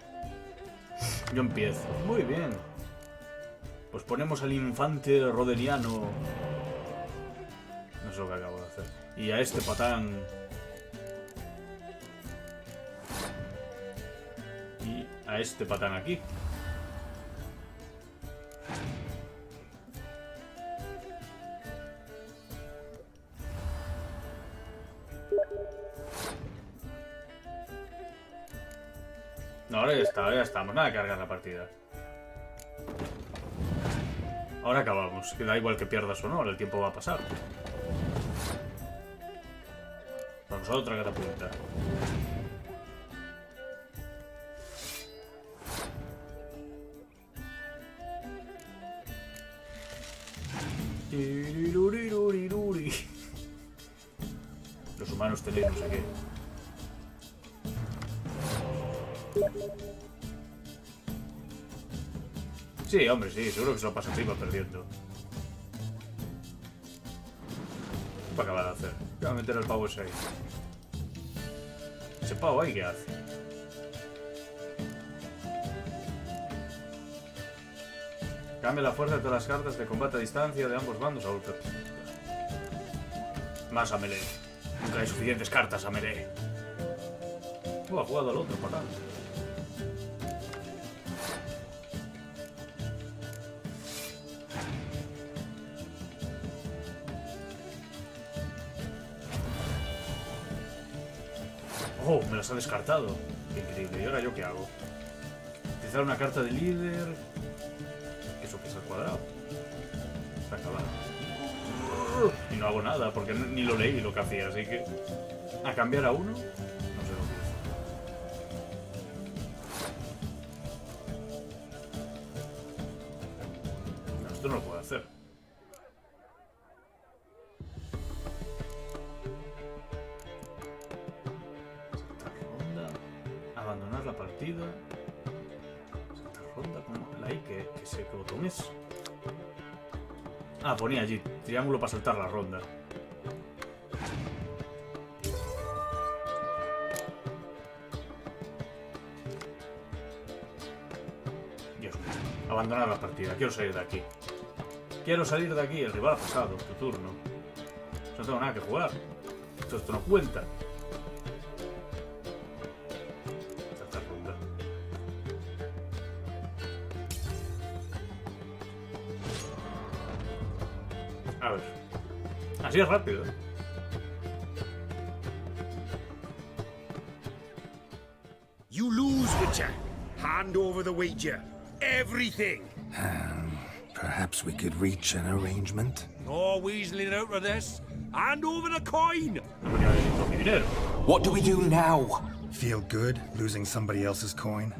Yo empiezo. Muy bien. Pues ponemos al infante roderiano. No sé lo que acabo de hacer. Y a este patán. Y a este patán aquí. No, ahora ya estamos. Nada de cargar la partida. Ahora acabamos. Que da igual que pierdas o no, el tiempo va a pasar. Vamos a otra catapulta. Los humanos tenéis no sé qué. Sí, hombre, sí, seguro que se lo pasa arriba perdiendo. ¿Qué va a acabar de hacer? ¿Qué va a meter el pavo ese ahí? ¿Ese pavo ahí qué hace? Cambia la fuerza de todas las cartas de combate a distancia de ambos bandos a golpe. Más a melee. Nunca hay suficientes cartas a melee. Ha jugado al otro, para. Oh, me las ha descartado. Qué increíble. ¿Y ahora yo qué hago? Utilizar una carta de líder. ¿Eso que es al cuadrado? Para acabar. Y no hago nada, porque ni lo leí lo que hacía, así que... A cambiar a uno, no sé lo que es. No, esto no lo puedo hacer. Saltar ronda. Abandonar la partida. Saltar ronda con la I, que sé qué botón es. Ah, ponía allí, triángulo para saltar la ronda. Dios mío, abandonar la partida, quiero salir de aquí. Quiero salir de aquí, el rival ha pasado, tu turno. No tengo nada que jugar. Esto no cuenta. Saltar ronda. A ver. Así es rápido, ¿eh? You lose, Witcher. Hand over the wager. Everything. Perhaps we could reach an arrangement? No weaseling out of this. Hand over the coin. What do we do now? Feel good losing somebody else's coin?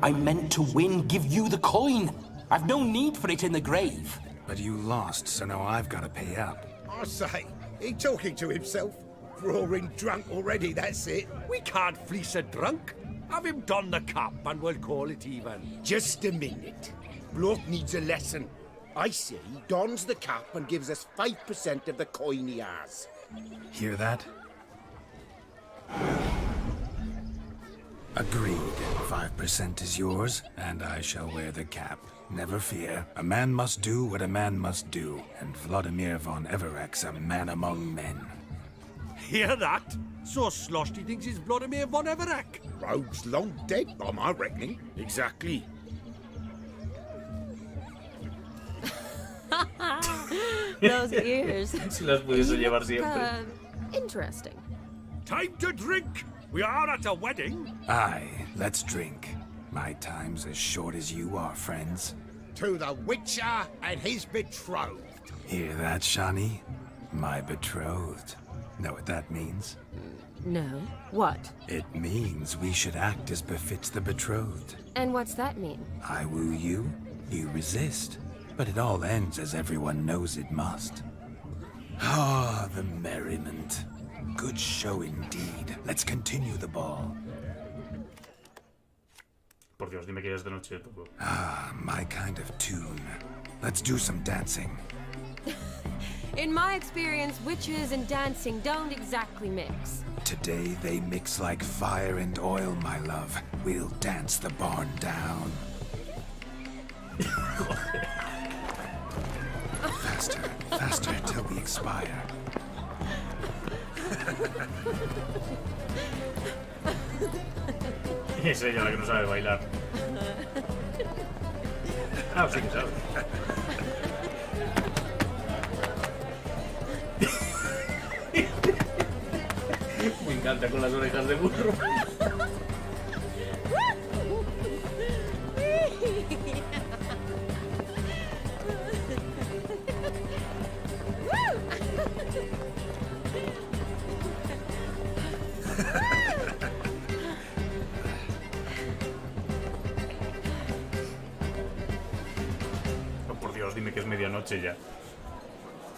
I meant to win, give you the coin. I've no need for it in the grave. But you lost, so now I've got to pay up. I say, he talking to himself. Roaring drunk already, that's it. We can't fleece a drunk. Have him don the cap and we'll call it even. Just a minute. Bloke needs a lesson. I say he dons the cap and gives us 5% of the coin he has. Hear that? Agreed. 5% is yours, and I shall wear the cap. Never fear. A man must do what a man must do, and Vladimir von Everek's a man among men. Hear that? So sloshed he thinks he's Vladimir von Everek. Rogue's long dead, by my reckoning. Exactly. Those ears. Si las pudiese llevar siempre. Interesting. Time to drink. We are at a wedding. Aye, let's drink. My time's as short as you are, friends. To the Witcher and his betrothed. Hear that, Shani? My betrothed. Know what that means? No. What? It means we should act as befits the betrothed. And what's that mean? I woo you, you resist. But it all ends as everyone knows it must. Ah, the merriment. Good show indeed. Let's continue the ball. Por Dios, dime que ya es de noche, Todo. Ah, my kind of tune. Let's do some dancing. In my experience, witches and dancing don't exactly mix. Today they mix like fire and oil, my love. We'll dance the barn down. Faster, faster till we expire. Es ella la que no sabe bailar. Ah, sí que sabe. Me encanta con las orejas de burro. Oh, por Dios, dime que es medianoche ya.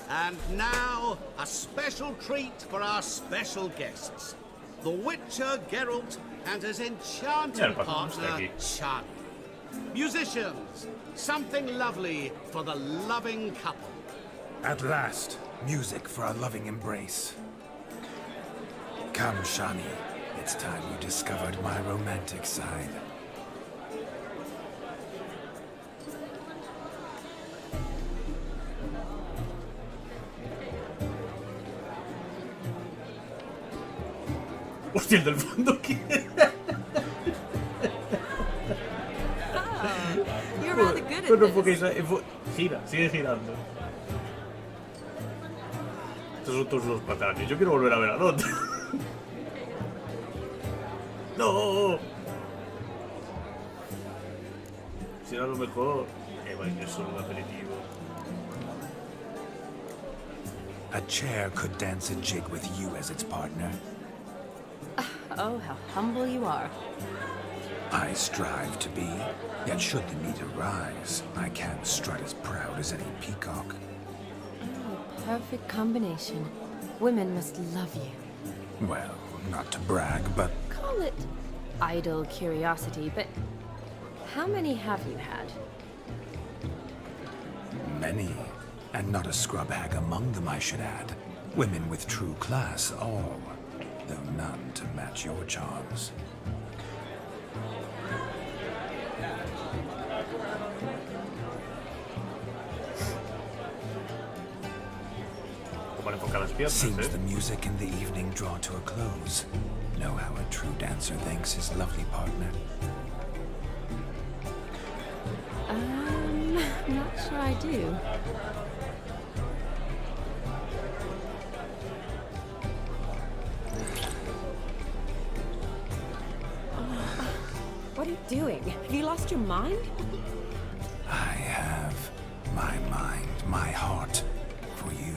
And now, a special treat for our special guests. The Witcher Geralt and his enchanting partner, Shani. Musicians, something lovely for the loving couple. At last, music for a loving embrace. Come, Shani. It's time you discovered my romantic side. Hostia, el del fondo que... You're rather good at Bueno, this. porque gira, sigue girando. Estos son todos los patanes. Yo quiero volver a ver al otro. ¡No! Si era lo mejor. Baile solo de aperitivo. a chair could dance a jig with you as its partner. Oh, how humble you are. I strive to be, yet should the need arise, I can't strut as proud as any peacock. Oh, a perfect combination. Women must love you. Well, not to brag, but Call it idle curiosity, but how many have you had? many. And not a scrub hag among them, I should add. Women with true class, all, though none to match your charms. Seems the music in the evening draw to a close. Know how a true dancer thanks his lovely partner. Not sure I do. What are you doing? Have you lost your mind? I have my mind, my heart for you.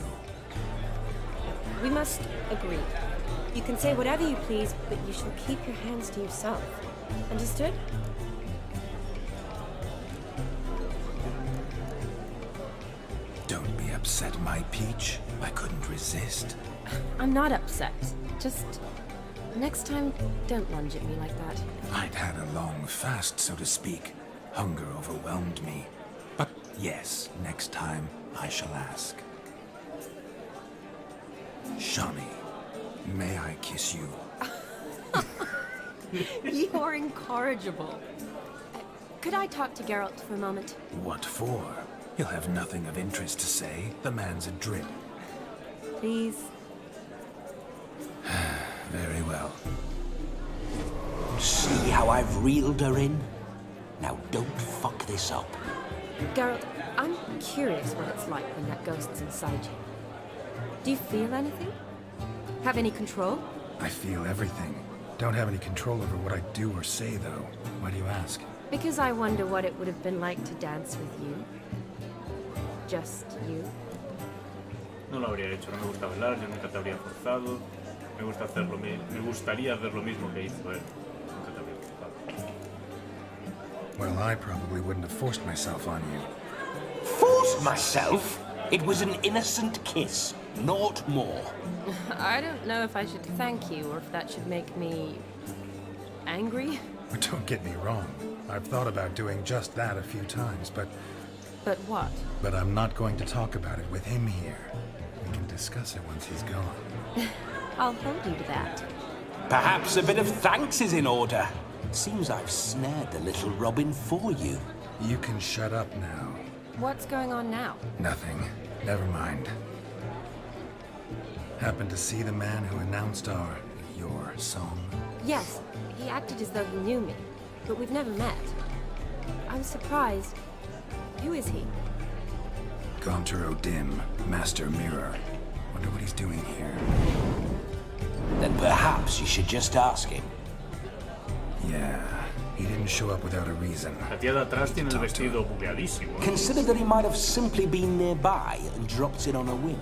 We must agree. You can say whatever you please, but you shall keep your hands to yourself. Understood? Don't be upset, my peach. I couldn't resist. I'm not upset. Just next time, don't lunge at me like that. I'd had a long fast, so to speak. Hunger overwhelmed me. But yes, next time I shall ask. Shawnee, may I kiss you? You're incorrigible. Could I talk to Geralt for a moment? What for? He'll have nothing of interest to say. The man's a drip. Please. Very well. See how I've reeled her in? Now don't fuck this up. Geralt, I'm curious what it's like when that ghost's inside you. Do you feel anything? Have any control? I feel everything. Don't have any control over what I do or say, though. Why do you ask? Because I wonder what it would have been like to dance with you. Just you. No lo habría hecho, no me gusta bailar, yo nunca te habría forzado. Me gustaría hacer lo mismo que hizo él. Nunca te habría forzado. Well, I probably wouldn't have forced myself on you. Forced myself? It was an innocent kiss, naught more. I don't know if I should thank you or if that should make me angry. Don't get me wrong. I've thought about doing just that a few times, but... But what? But I'm not going to talk about it with him here. We can discuss it once he's gone. I'll hold you to that. Perhaps a bit of thanks is in order. Seems I've snared the little Robin for you. You can shut up now. What's going on now? Nothing. Never mind. Happened to see the man who announced your song? Yes, he acted as though he knew me, but we've never met. I was surprised. Who is he? Gontero Dim, Master Mirror. Wonder what he's doing here. Then perhaps you should just ask him. Yeah, he didn't show up without a reason. La tía de atrás tiene el vestido bugueadísimo. Consider that he might have simply been nearby and dropped in on a whim.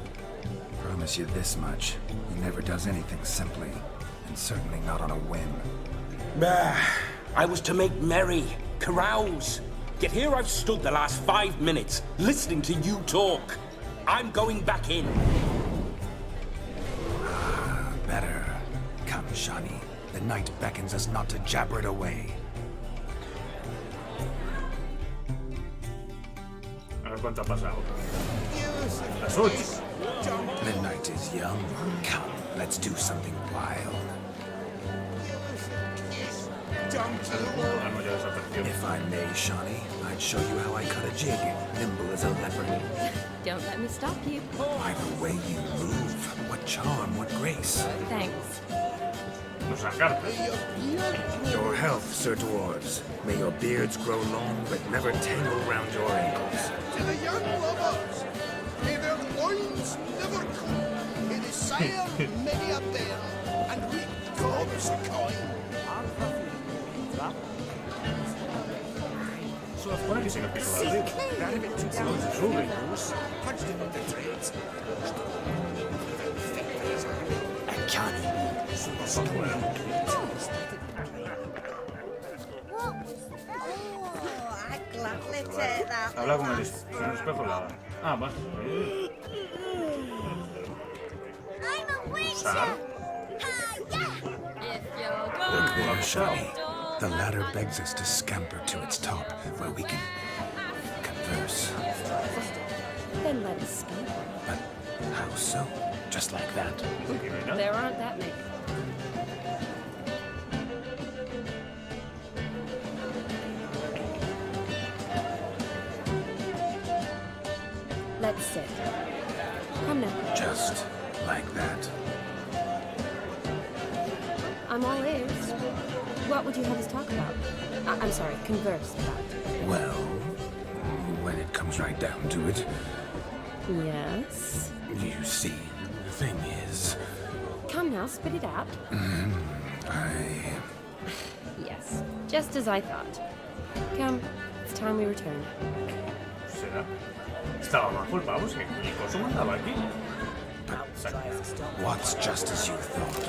Promise you this much. He never does anything simply, and certainly not on a whim. Bah, I was to make merry, carouse. Yet here I've stood the last 5 minutes, listening to you talk. I'm going back in. Better. Come, Shawnee. The night beckons us not to jabber it away. A ver cuánto ha pasado. Las 8. The night is young. Come, let's do something wild. If I may, Shawnee, I'd show you how I cut a jig, nimble as a leopard. Don't let me stop you. By the way you move, what charm, what grace. Thanks. Nos agarra. Your health, Sir Dwarves. May your beards grow long, but never tangle round your ankles. To the young lovers, may their loins never come. May they sire many a bear, and we gobs a coin. Solo supone que si no piso la red. Se sube. I'd gladly take that. Habla con el espejo lava. Ah, va. I'm a witcher. ¿Usar? Look there, Shani. The ladder begs us to scamper to its top, where we can converse. Then let us speak. But how so? Just like that? There aren't that many. Let's sit. Come now. Just like that? I'm all ears. What would you have us talk about? I'm sorry, converse about. Well, when it comes right down to it, Yes? you see, the thing is, Come now, spit it out. Yes, just as I thought. Come, it's time we return. ¿Será? Estaba bajo el pavo, si el coso mandaba aquí. What's just as you thought?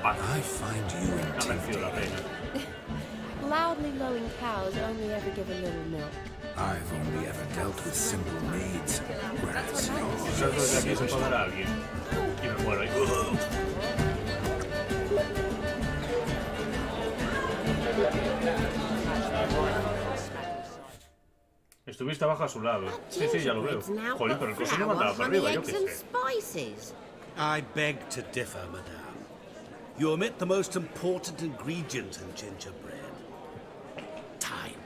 I find you intimidating. Loudly lowing cows only ever give a little milk. I've only ever dealt with simple maids, whereas Salgo desde aquí sin pagar a alguien. Y me muero ahí. Estuviste abajo a su lado. Sí, sí, ya lo veo. Jolín, pero el coso no mandaba para arriba, yo qué sé. I beg to differ, madame. You omit the most important ingredient in gingerbread. Time.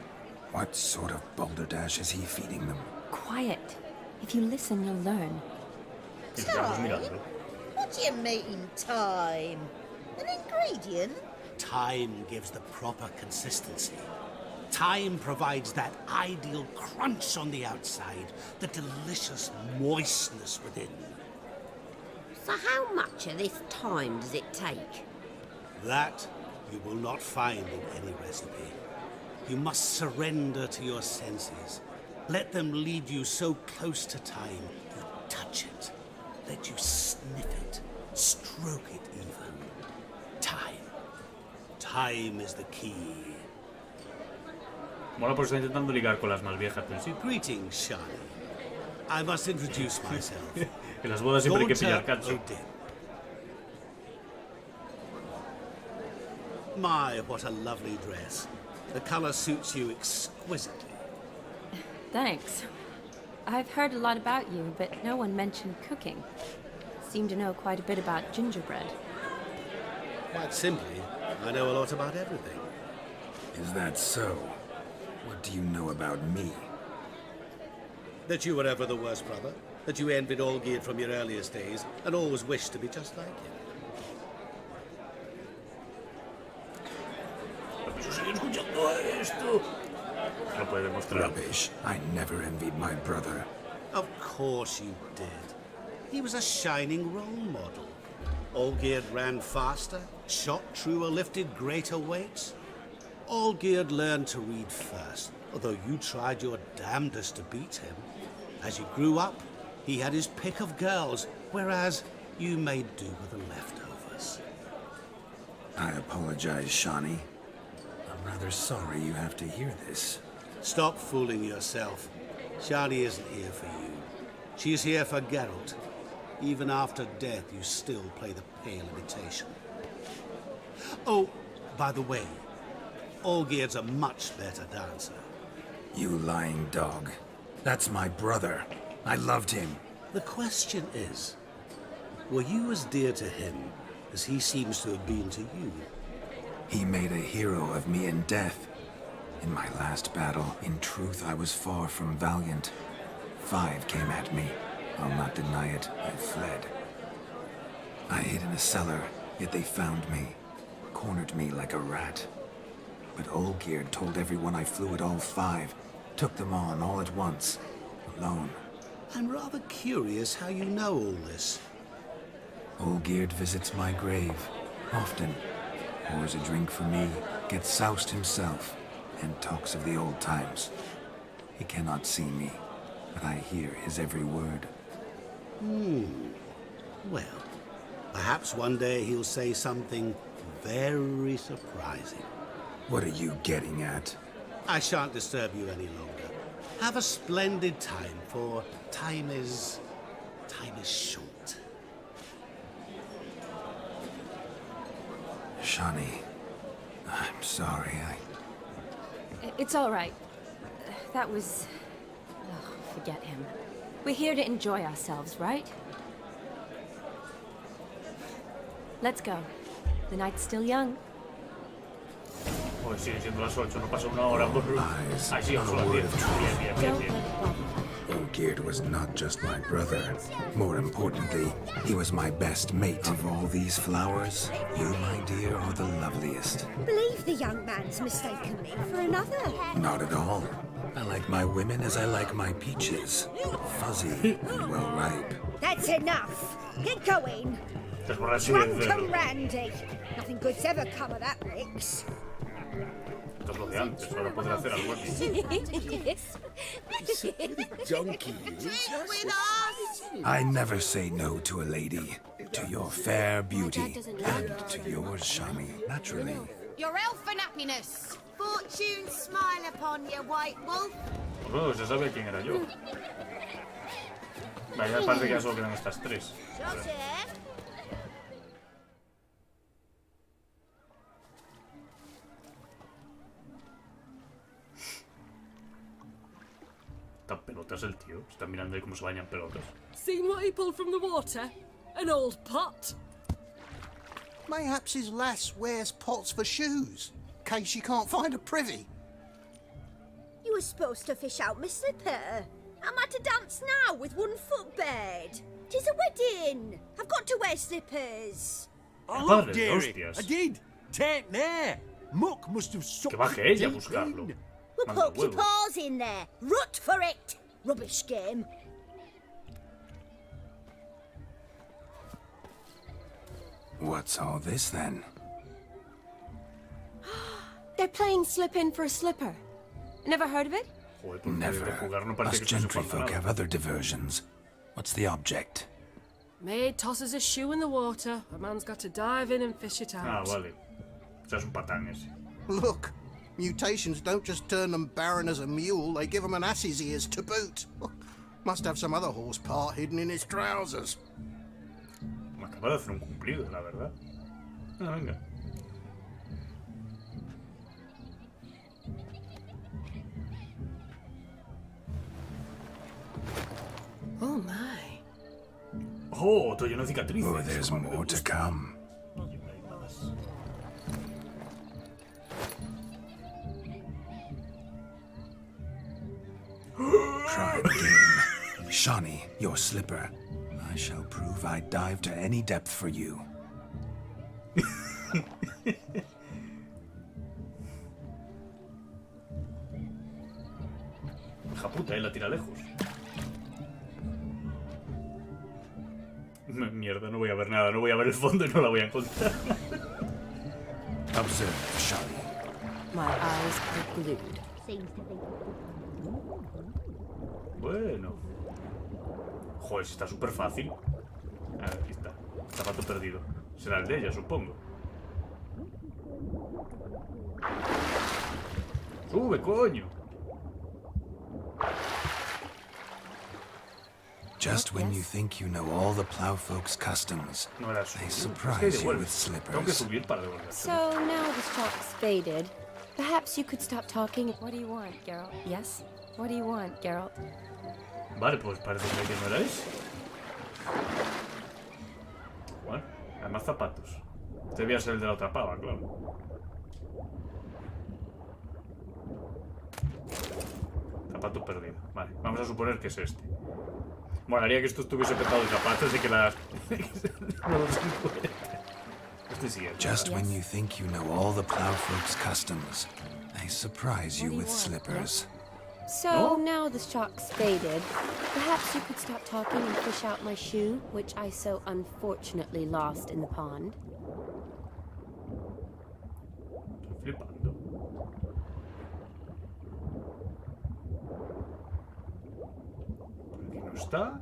What sort of balderdash is he feeding them? Quiet. If you listen, you'll learn. Time? What do you mean, time? An ingredient? Time gives the proper consistency. Time provides that ideal crunch on the outside, the delicious moistness within. So how much of this time does it take? That you will not find in any recipe. You must surrender to your senses. Let them lead you so close to time, you touch it. Let you sniff it, stroke it even. Time. Time is the key. Mola por estar intentando ligar con las más viejas, pero sí. Greetings, Shani. I must introduce myself. En las bodas siempre hay que pillar Todo, cacho. este. My, what a lovely dress. The color suits you exquisitely. Thanks. I've heard a lot about you, but no one mentioned cooking. Seem to know quite a bit about gingerbread. Quite simply, I know a lot about everything. Is that so? What do you know about me? That you were ever the worst brother, that you envied Olgierd from your earliest days, and always wished to be just like him. No puede demostrar. Rubbish. I never envied my brother. Of course you did. He was a shining role model. Olgierd ran faster, shot truer, lifted greater weights. Olgierd learned to read first, although you tried your damnedest to beat him. As you grew up, he had his pick of girls, whereas you made do with the leftovers. I apologize, Shani. I'm rather sorry you have to hear this. Stop fooling yourself. Shani isn't here for you. She's here for Geralt. Even after death, you still play the pale imitation. Oh, by the way, Olgierd's a much better dancer. You lying dog. That's my brother. I loved him. The question is, were you as dear to him as he seems to have been to you? He made a hero of me in death. In my last battle, in truth, I was far from valiant. 5 came at me. I'll not deny it. I fled. I hid in a cellar, yet they found me. Cornered me like a rat. But Olgierd told everyone I flew at all 5. Took them on all at once. Alone. I'm rather curious how you know all this. Olgierd visits my grave. Often. Pours a drink for me. Gets soused himself. And talks of the old times. He cannot see me. But I hear his every word. Well, Perhaps one day he'll say something very surprising. What are you getting at? I shan't disturb you any longer. Have a splendid time, for time is short. Shawnee, I'm sorry. It's all right. That was... Oh, forget him. We're here to enjoy ourselves, right? Let's go. The night's still young. Pues sigue siendo las 8, no pasa una hora por... Ahí sí, son las 10. Bien. Olgierd was not just my brother. More importantly, he was my best mate. Of all these flowers, you, my dear, are the loveliest. Believe the young man's mistaken me for another. Not at all. I like my women as I like my peaches. Fuzzy and well ripe. That's enough. Get going. Drunken Randy. Nothing good's ever come of that, Rix. Esto es lo de antes, ahora podré hacer algo aquí. I never say no to a lady. To your fair beauty. And to yours, Shawnee, naturally. Your elfin happiness. Fortune smile upon you, white wolf. Oh, se sabe quién era yo. Vaya, parece que ya solo quedan estas 3. Tan pelotas el tío. Está mirando ahí cómo se bañan pelotas. Seen what he pulled from the water? An old pot. Mayhaps his lass wears pots for shoes, in case she can't find a privy. You were supposed to fish out my slipper. I'm at a dance now with one foot bed. 'Tis a wedding. I've got to wear slippers. I love dearie. I did. Take there. Muck must have sucked. Que baje ella a buscarlo. We'll poke your paws in there. Rut for it. Rubbish game. What's all this then? They're playing slip in for a slipper. Never heard of it? Never. Us gentry folk have other diversions. What's the object? Maid tosses a shoe in the water. A man's got to dive in and fish it out. Ah, vale. O sea, es un patán ese. Look, mutations don't just turn them barren as a mule, they give them an ass's ears to boot. Must have some other horse part hidden in his trousers. Me acaba de hacer un cumplido, la verdad. Ah, venga. Oh my. Oh, todo lleno de cicatrices. Oh, there's more to come. Try again. Shawnee, your slipper. I shall prove I dive to any depth for you. Hija puta, la tira lejos. Mierda, no voy a ver nada, no voy a ver el fondo y no la voy a encontrar. Observe, Shawnee. My eyes are glued. Bueno. Joder, si está súper fácil. Ah, aquí está. Zapato perdido. Será el de ella, supongo. ¡Sube, coño! Just when you think you know all the plowfolk's customs, they surprise you with slippers. So now the shock's faded. Perhaps you could stop talking. What do you want, Geralt? Yes? What do you want, Geralt? Vale, pues parece que no erais. Bueno, hay más zapatos. Este debía ser el de la otra pava, claro. Zapato perdido. Vale, vamos a suponer que es este. Molaría que esto estuviese petado de zapatos y que las... no los encuentre. Este siguiente. Just when you think you know all the plowfolk's customs, they surprise you with slippers. So now the shock's faded. Perhaps you could stop talking and fish out my shoe, which I so unfortunately lost in the pond. Estoy flipando. Por aquí no está.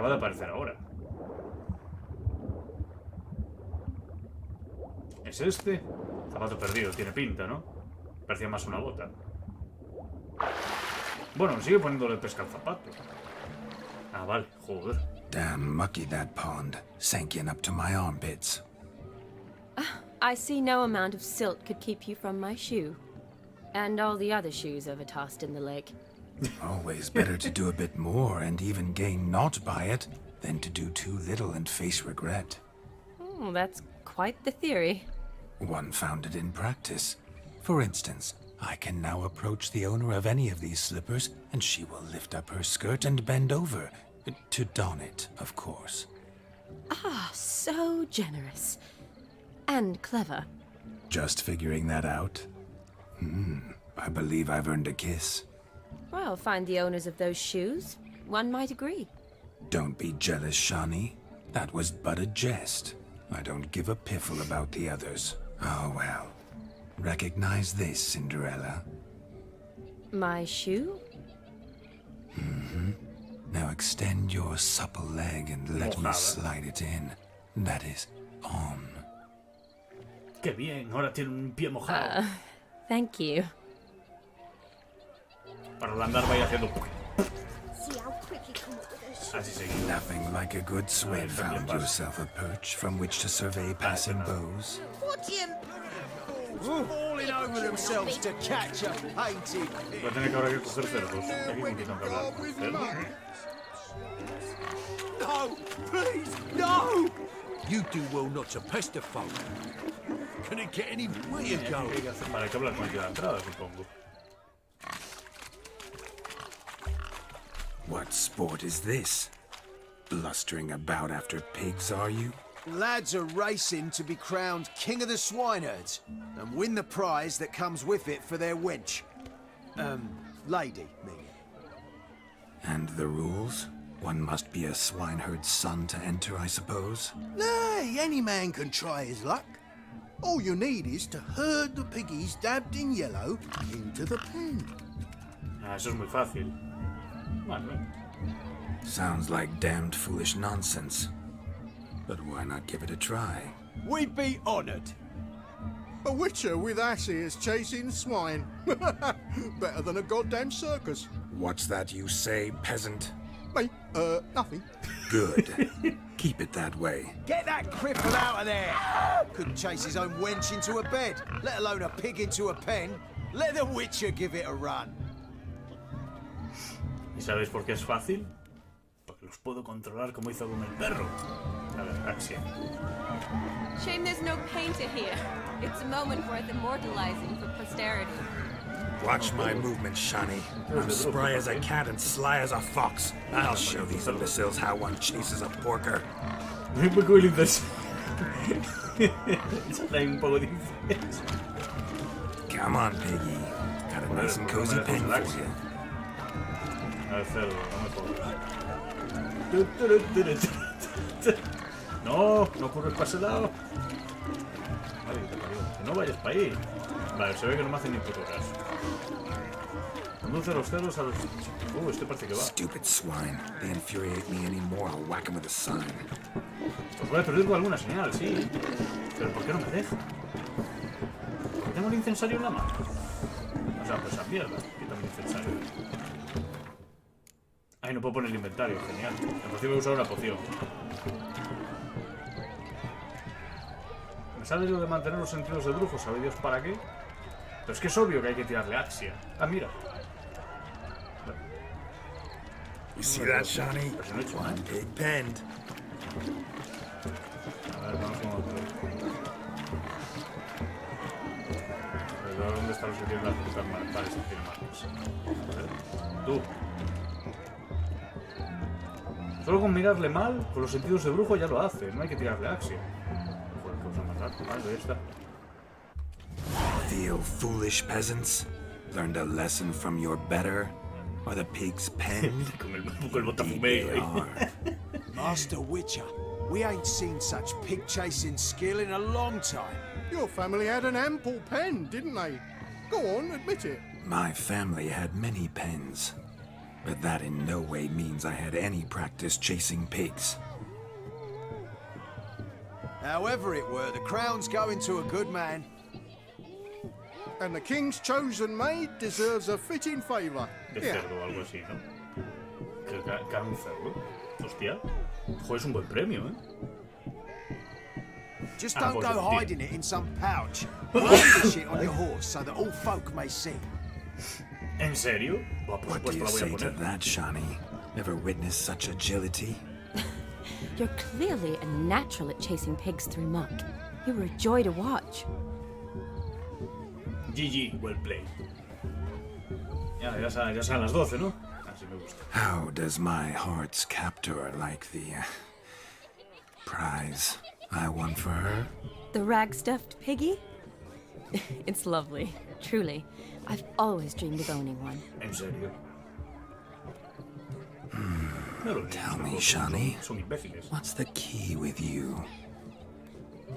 acaba de aparecer ahora. ¿Es este? Zapato perdido, tiene pinta, ¿no? Parecía más una bota. Bueno, sigue poniéndole pesca al zapato. Ah, vale, joder. Damn mucky that pond, sank in up to my armpits. I see no amount of silt could keep you from my shoe. And all the other shoes ever tossed in the lake. Always better to do a bit more and even gain naught by it than to do too little and face regret. Oh, that's quite the theory. One founded in practice. For instance, I can now approach the owner of any of these slippers, and she will lift up her skirt and bend over. To don it, of course. Ah, so generous. And clever. Just figuring that out? I believe I've earned a kiss. Well, find the owners of those shoes. One might agree. Don't be jealous, Shani. That was but a jest. I don't give a piffle about the others. Oh well. Recognize this, Cinderella. My shoe? Now extend your supple leg and let me slide it in. That is on. ¡Qué bien! Ahora tiene un pie mojado. Thank you. Para andar vaya haciendo... See how quick he come up with this. Así seguimos. Nothing like a good swim. Found yourself a perch from which to survey passing bows. What do you... Falling over themselves to catch a painted. Voy a tener que ahora que coger cerdos. Aquí me tengo que hablar. ¿Cerdos? No, please, no! You do well not to pester folk. Can it get any way of going? Vale, hay que hablar con el de la entrada, supongo. What sport is this? Blustering about after pigs, are you? Lads are racing to be crowned king of the swineherds and win the prize that comes with it for their wench. Lady, meaning. And the rules? One must be a swineherd's son to enter, I suppose? Nay, any man can try his luck. All you need is to herd the piggies dabbed in yellow into the pen. Ah, eso es muy fácil. Vale. Sounds like damned foolish nonsense. But why not give it a try? We'd be honoured. A witcher with ass ears chasing swine. Better than a goddamn circus. What's that you say, peasant? Me? Nothing. Good. Keep it that way. Get that cripple out of there! Couldn't chase his own wench into a bed, let alone a pig into a pen. Let the witcher give it a run. ¿Y sabéis por qué es fácil? Porque los puedo controlar como hizo con el perro. A ver, Axia. Shame there's no painter here. It's a moment worth immortalizing for posterity. Watch my movements, Shani. I'm spry as a cat and sly as a fox. I'll show these imbeciles how one chases a porker. Muy lindas. Trae un poco diferente. Come on, piggy. Got a nice and cozy pen for you. A ver, cerdo, no me no corres para ese lado. Vale, que no vayas para ahí. Vale, se ve que no me hacen ni puto caso. Conduce los cerdos a los... este parece que va. Stupid swine. They infuriate me anymore. I'll whack him with a sign. Pues voy a perder con alguna señal, sí. Pero ¿por qué no me deja? Porque tengo el incensario en la mano. O sea, pues esa mierda. Quítame el incensario. Ay, no puedo poner el inventario. Genial. Me parece que voy a usar una poción. Me sale lo de mantener los sentidos de brujo. ¿Sabe Dios para qué? Pero es que es obvio que hay que tirarle Axia. Ah, mira. You see that, Shani? One big pen. A ver, vamos con otro. ¿Dónde están los que tienen las putas malas? Vale, este tiene malas. A ver. Tú. Solo con mirarle mal, con los sentidos de brujo ya lo hace. No hay que tirarle Axia. Joder, que usa más rato. Vale, ya está. Feel foolish peasants? Learned a lesson from your better? Or the pig's pen? Master Witcher, we ain't seen such pig-chasing skill in a long time. Your family had an ample pen, didn't they? Go on, admit it. My family had many pens. but that in no way means I had any practice chasing pigs. However it were, the crown's going to a good man. And the king's chosen maid deserves a fitting favour. De cerdo o algo así, ¿no? Cáncer, ¿no? Hostia. Joder, es un buen premio, ¿eh? Just don't go hiding it in some pouch. Lay the shit on your horse so that all folk may see. ¿En serio? What do you say to that, Shani? Never witnessed such agility? You're clearly a natural at chasing pigs through muck. You were a joy to watch. GG, well played. Ya sean las 12, ¿no? Así me gusta. How does my heart's captor like the prize I won for her? The rag-stuffed piggy? It's lovely, truly. I've always dreamed of owning one. ¿En serio? Tell me, Shani, what's the key with you?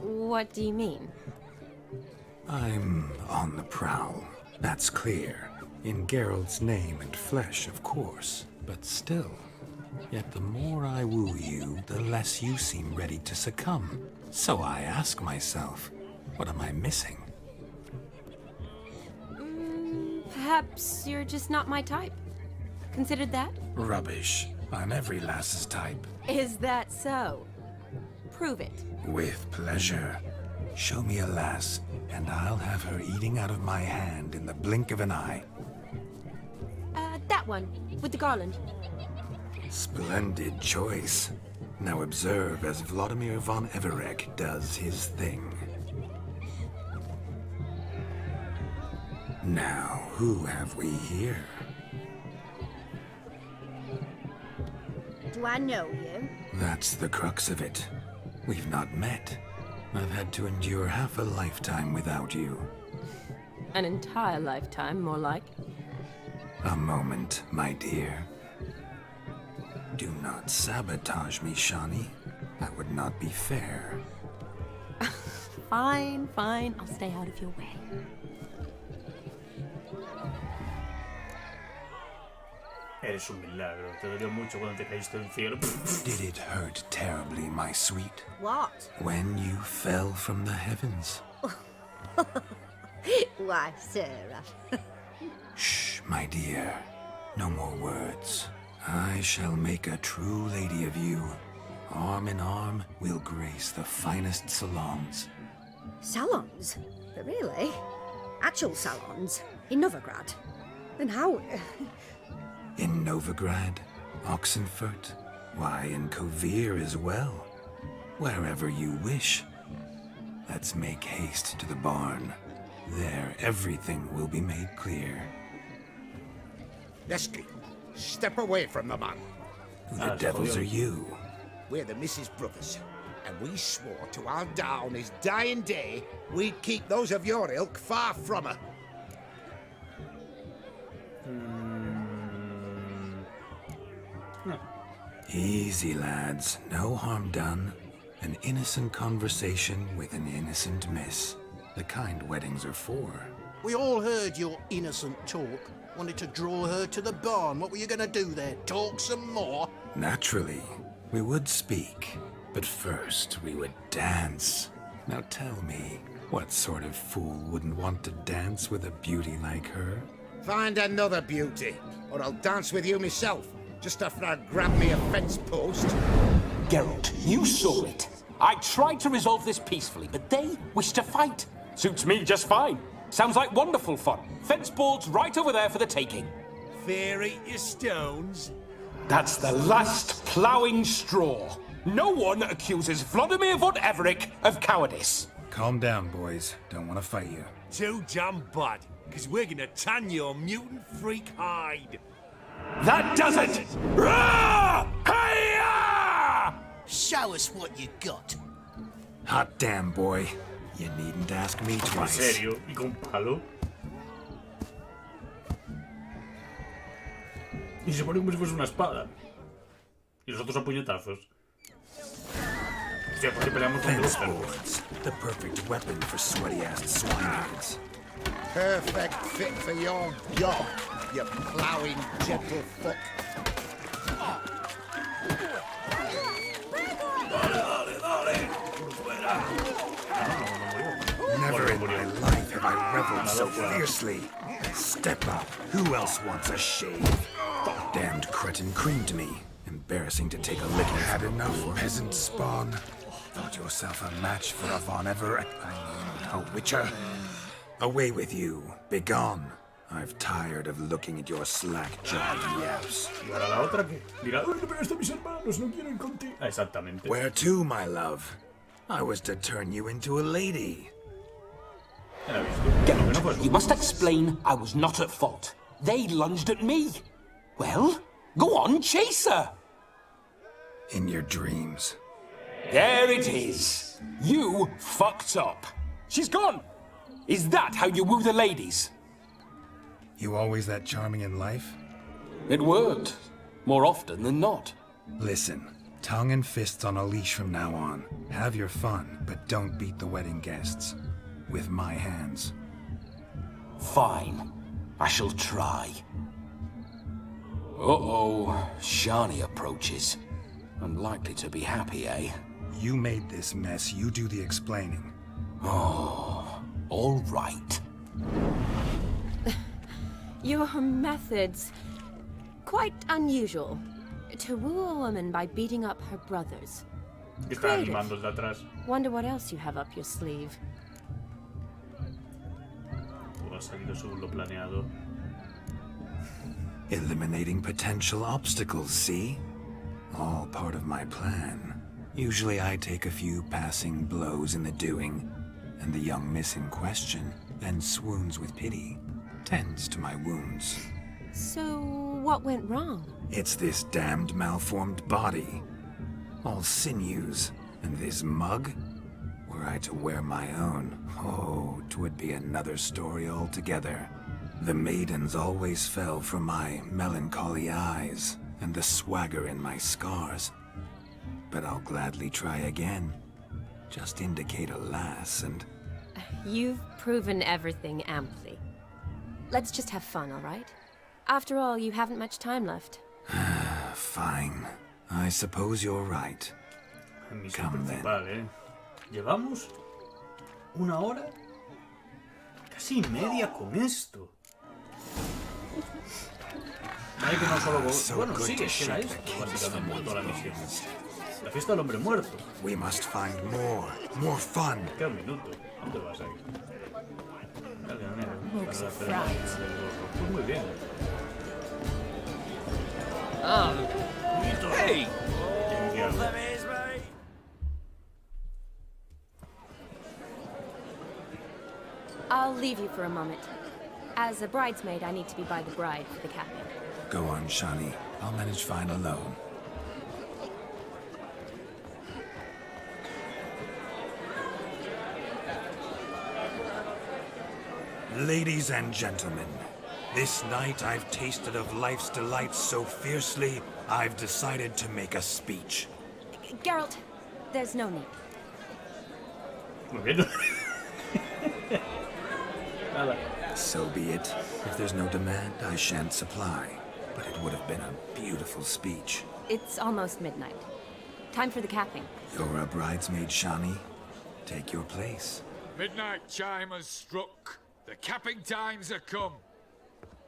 What do you mean? I'm on the prowl, that's clear. In Geralt's name and flesh, of course, but still. Yet the more I woo you, the less you seem ready to succumb. So I ask myself, what am I missing? Perhaps you're just not my type. Considered that? Rubbish. I'm every lass's type. Is that so? Prove it. With pleasure. Show me a lass, and I'll have her eating out of my hand in the blink of an eye. That one, with the garland. Splendid choice. Now observe as Vladimir von Everek does his thing. Now, who have we here? Do I know you? That's the crux of it. We've not met. I've had to endure half a lifetime without you. An entire lifetime, more like. A moment, my dear. Do not sabotage me, Shani. That would not be fair. Fine, fine. I'll stay out of your way. Eres un milagro. Te dolió mucho cuando te caíste del cielo. Did it hurt terribly, my sweet? What? When you fell from the heavens. Why, Sarah. Shh, my dear. No more words. I shall make a true lady of you. Arm in arm, we'll grace the finest salons. Salons? Really? Actual salons? In Novigrad? Then how... In Novigrad, Oxenfurt, why, in Kovir as well. Wherever you wish. Let's make haste to the barn. There, everything will be made clear. Lesky, step away from the man. Who the devils are you? We're the Mrs. Brothers, and we swore to our down his dying day we'd keep those of your ilk far from her. Easy, lads. No harm done. An innocent conversation with an innocent miss. The kind weddings are for. We all heard your innocent talk. Wanted to draw her to the barn. What were you going to do there? Talk some more? Naturally. We would speak. But first, we would dance. Now tell me, what sort of fool wouldn't want to dance with a beauty like her? Find another beauty, or I'll dance with you myself. Just after I grab me a fence post. Geralt, you saw it. I tried to resolve this peacefully, but they wish to fight. Suits me just fine. Sounds like wonderful fun. Fence boards right over there for the taking. Fear eat your stones. That's the last ploughing straw. No one accuses Vladimir von Everek of cowardice. Calm down, boys. Don't want to fight you. Too damn bad, because we're gonna tan your mutant freak hide. That does it! Hi-ya! Show us what you got. Hot damn, boy. You needn't ask me twice. ¿En serio? ¿Y con palo? Y se pone como si fuese una espada. Y los otros a puñetazos. Hostia, ¿por qué peleamos con Fence Gráfica? boards. The perfect weapon for sweaty-ass swineherds. Perfect fit for your job. you ploughing gentle foot. Never in my life have I reveled so fiercely. Step up. Who else wants a shave? Damned cretin creamed me. Embarrassing to take a lick. Had enough, peasant spawn. Thought yourself a match for a Von Ever... a witcher. Away with you. Begone. I've tired of looking at your slack-jawed yaps. Exactamente. Where to, my love? I was to turn you into a lady. Geralt, you must explain I was not at fault. They lunged at me. Well, go on, chase her. In your dreams. There it is. You fucked up. She's gone. Is that how you woo the ladies? You always that charming in life? It worked. More often than not. Listen, tongue and fists on a leash from now on. Have your fun, but don't beat the wedding guests. With my hands. Fine. I shall try. Uh-oh. Shani approaches. Unlikely to be happy, eh? You made this mess. You do the explaining. Oh, all right. Your methods... quite unusual. To woo a woman by beating up her brothers. Creative. Wonder what else you have up your sleeve. Eliminating potential obstacles, see? All part of my plan. Usually I take a few passing blows in the doing, and the young miss in question then swoons with pity, tends to my wounds. So, what went wrong? It's this damned malformed body. All sinews, and this mug? Were I to wear my own, oh, 'twould be another story altogether. The maidens always fell for my melancholy eyes, and the swagger in my scars. But I'll gladly try again. Just indicate a lass and... You've proven everything amply. Let's just have fun, all right? After all, you haven't much time left. Fine. I suppose you're right. Come then. Llevamos una hora casi media con esto. No hay que no solo... Bueno, sí, es que era esto, básicamente, toda la misión. La fiesta del hombre muerto. We must find more fun. Queda un minuto. ¿Dónde vas ahí? Dale, dale. Mugs of fries. Pues muy bien. Hey! I'll leave you for a moment. As a bridesmaid, I need to be by the bride for the capping. Go on, Shani. I'll manage fine alone. Ladies and gentlemen, this night I've tasted of life's delights so fiercely, I've decided to make a speech. Geralt, there's no need. Muy bien. So be it. If there's no demand, I shan't supply. But it would have been a beautiful speech. It's almost midnight. Time for the capping. You're a bridesmaid, Shani. Take your place. Midnight chime has struck. The capping times are come.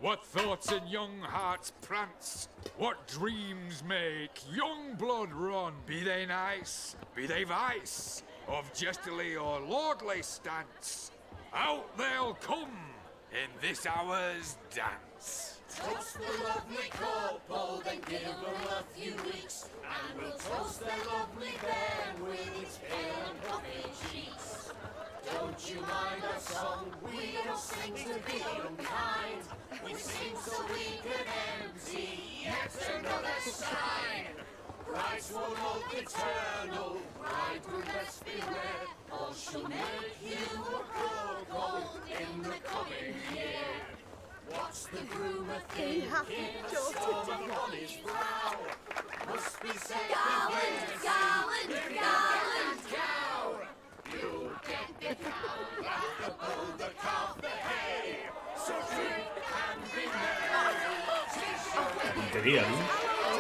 What thoughts in young hearts prance? What dreams make young blood run? Be they nice, be they vice, of jestily or lordly stance, out they'll come in this hour's dance. Toast the lovely couple, then give them a few weeks, and we'll toast their lovely bed with its pale and puffy cheeks. Don't you mind our song? We don't sing to be unkind. We sing so we can empty yet another sign. Brides will love eternal, bridegroom best beware, or she'll make you a cuckold in the coming year. What's the groom a thinking? Storm on his brow. Must be said Garland, cow. You'll get the cow, the bull, the calf, the hay. So drink and be merry. sería, ¿no?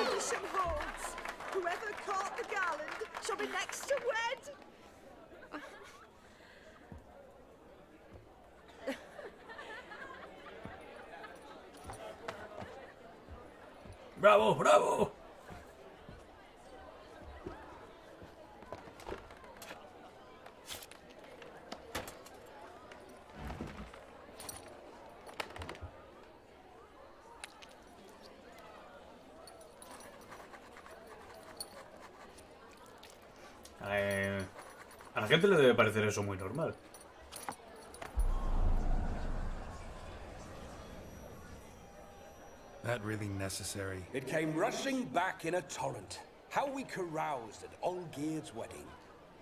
Tradition holds. Whoever caught the garland shall be next to wed. ¡Bravo, bravo! A la gente le debe parecer eso muy normal. That really necessary? It came rushing back in a torrent. How we caroused at Olgierd's wedding.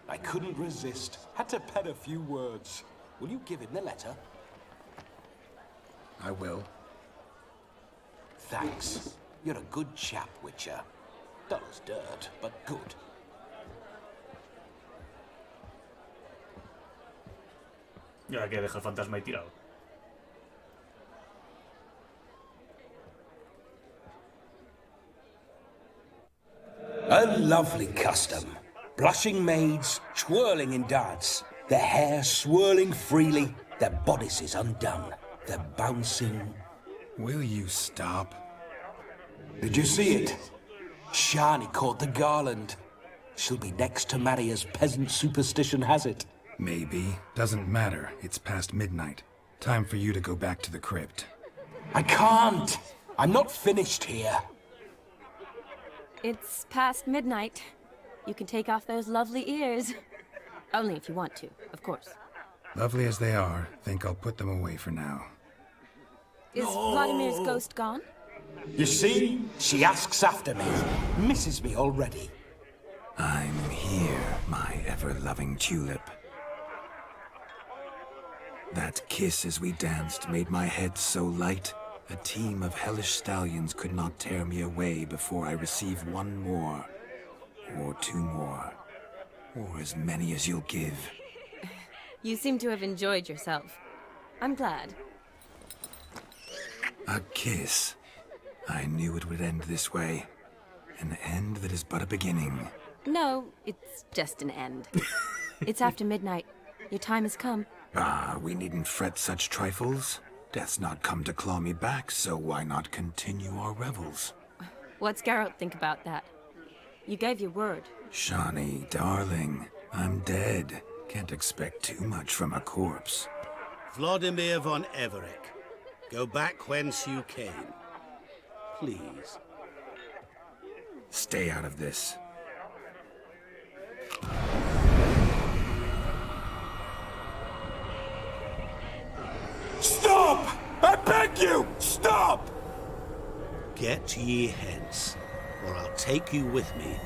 I couldn't resist. Had to pen a few words. Will you give him the letter? I will. Thanks. You're a good chap, Witcher. Dull as dirt, but good. Y ahora que deja el fantasma ahí tirado. A lovely custom. Blushing maids, twirling in dance, their hair swirling freely, their bodices undone, their bouncing... Will you stop? Did you see it? Shani caught the garland. She'll be next to marry as peasant superstition has it. Maybe. Doesn't matter. It's past midnight. Time for you to go back to the crypt. I can't. I'm not finished here. It's past midnight. You can take off those lovely ears. Only if you want to, of course. Lovely as they are, think I'll put them away for now. Is Vladimir's ghost gone? You see? She asks after me. Misses me already. I'm here, my ever-loving tulip. That kiss as we danced made my head so light, a team of hellish stallions could not tear me away before I receive one more, or two more, or as many as you'll give. You seem to have enjoyed yourself. I'm glad. A kiss. I knew it would end this way. An end that is but a beginning. No, it's just an end. It's after midnight. Your time has come. Ah, we needn't fret such trifles. Death's not come to claw me back, so why not continue our revels? What's Geralt think about that? You gave your word. Shani, darling, I'm dead. Can't expect too much from a corpse. Vladimir von Everec, go back whence you came. Please. Stay out of this. Stop! I beg you! Stop! Get ye hence, or I'll take you with me,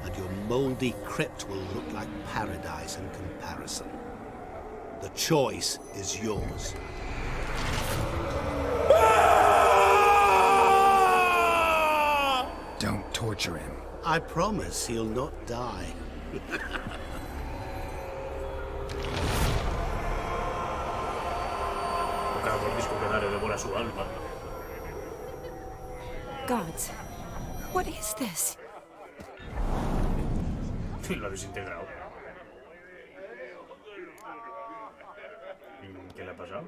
and your mouldy crypt will look like paradise in comparison. The choice is yours. Don't torture him. I promise he'll not die. Gods, what is this? Lo ha desintegrado. ¿Qué le ha pasado?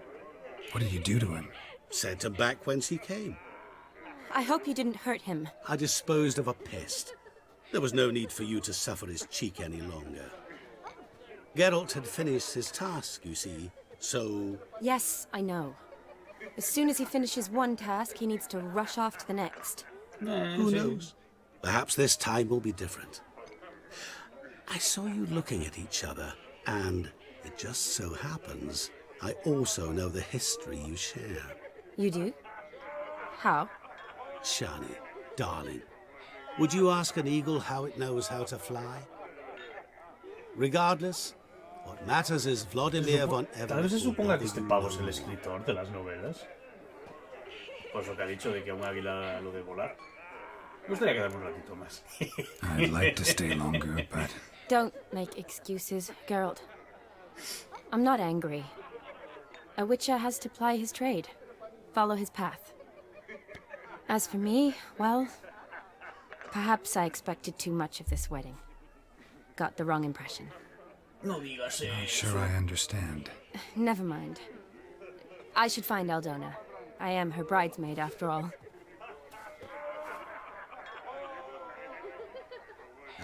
What did you do to him? Sent him back whence he came. I hope you didn't hurt him. I disposed of a pest. There was no need for you to suffer his cheek any longer. Geralt had finished his task, you see, so... Yes, I know. As soon as he finishes one task, he needs to rush off to the next. Who knows? Perhaps this time will be different. I saw you looking at each other, and it just so happens I also know the history you share. You do? How? Shani, darling, would you ask an eagle how it knows how to fly? Regardless, what matters is Vladimir von Everec. Tal vez se suponga que este pavo es el escritor de las novelas. Por lo que ha dicho de que a un águila lo de volar. Me gustaría quedarme un ratito más. I'd like to stay longer, but... Don't make excuses, Geralt. I'm not angry. A witcher has to ply his trade. Follow his path. As for me, well, perhaps I expected too much of this wedding. Got the wrong impression. No digas Not sure I understand. Never mind. I should find Aldona. I am her bridesmaid, after all.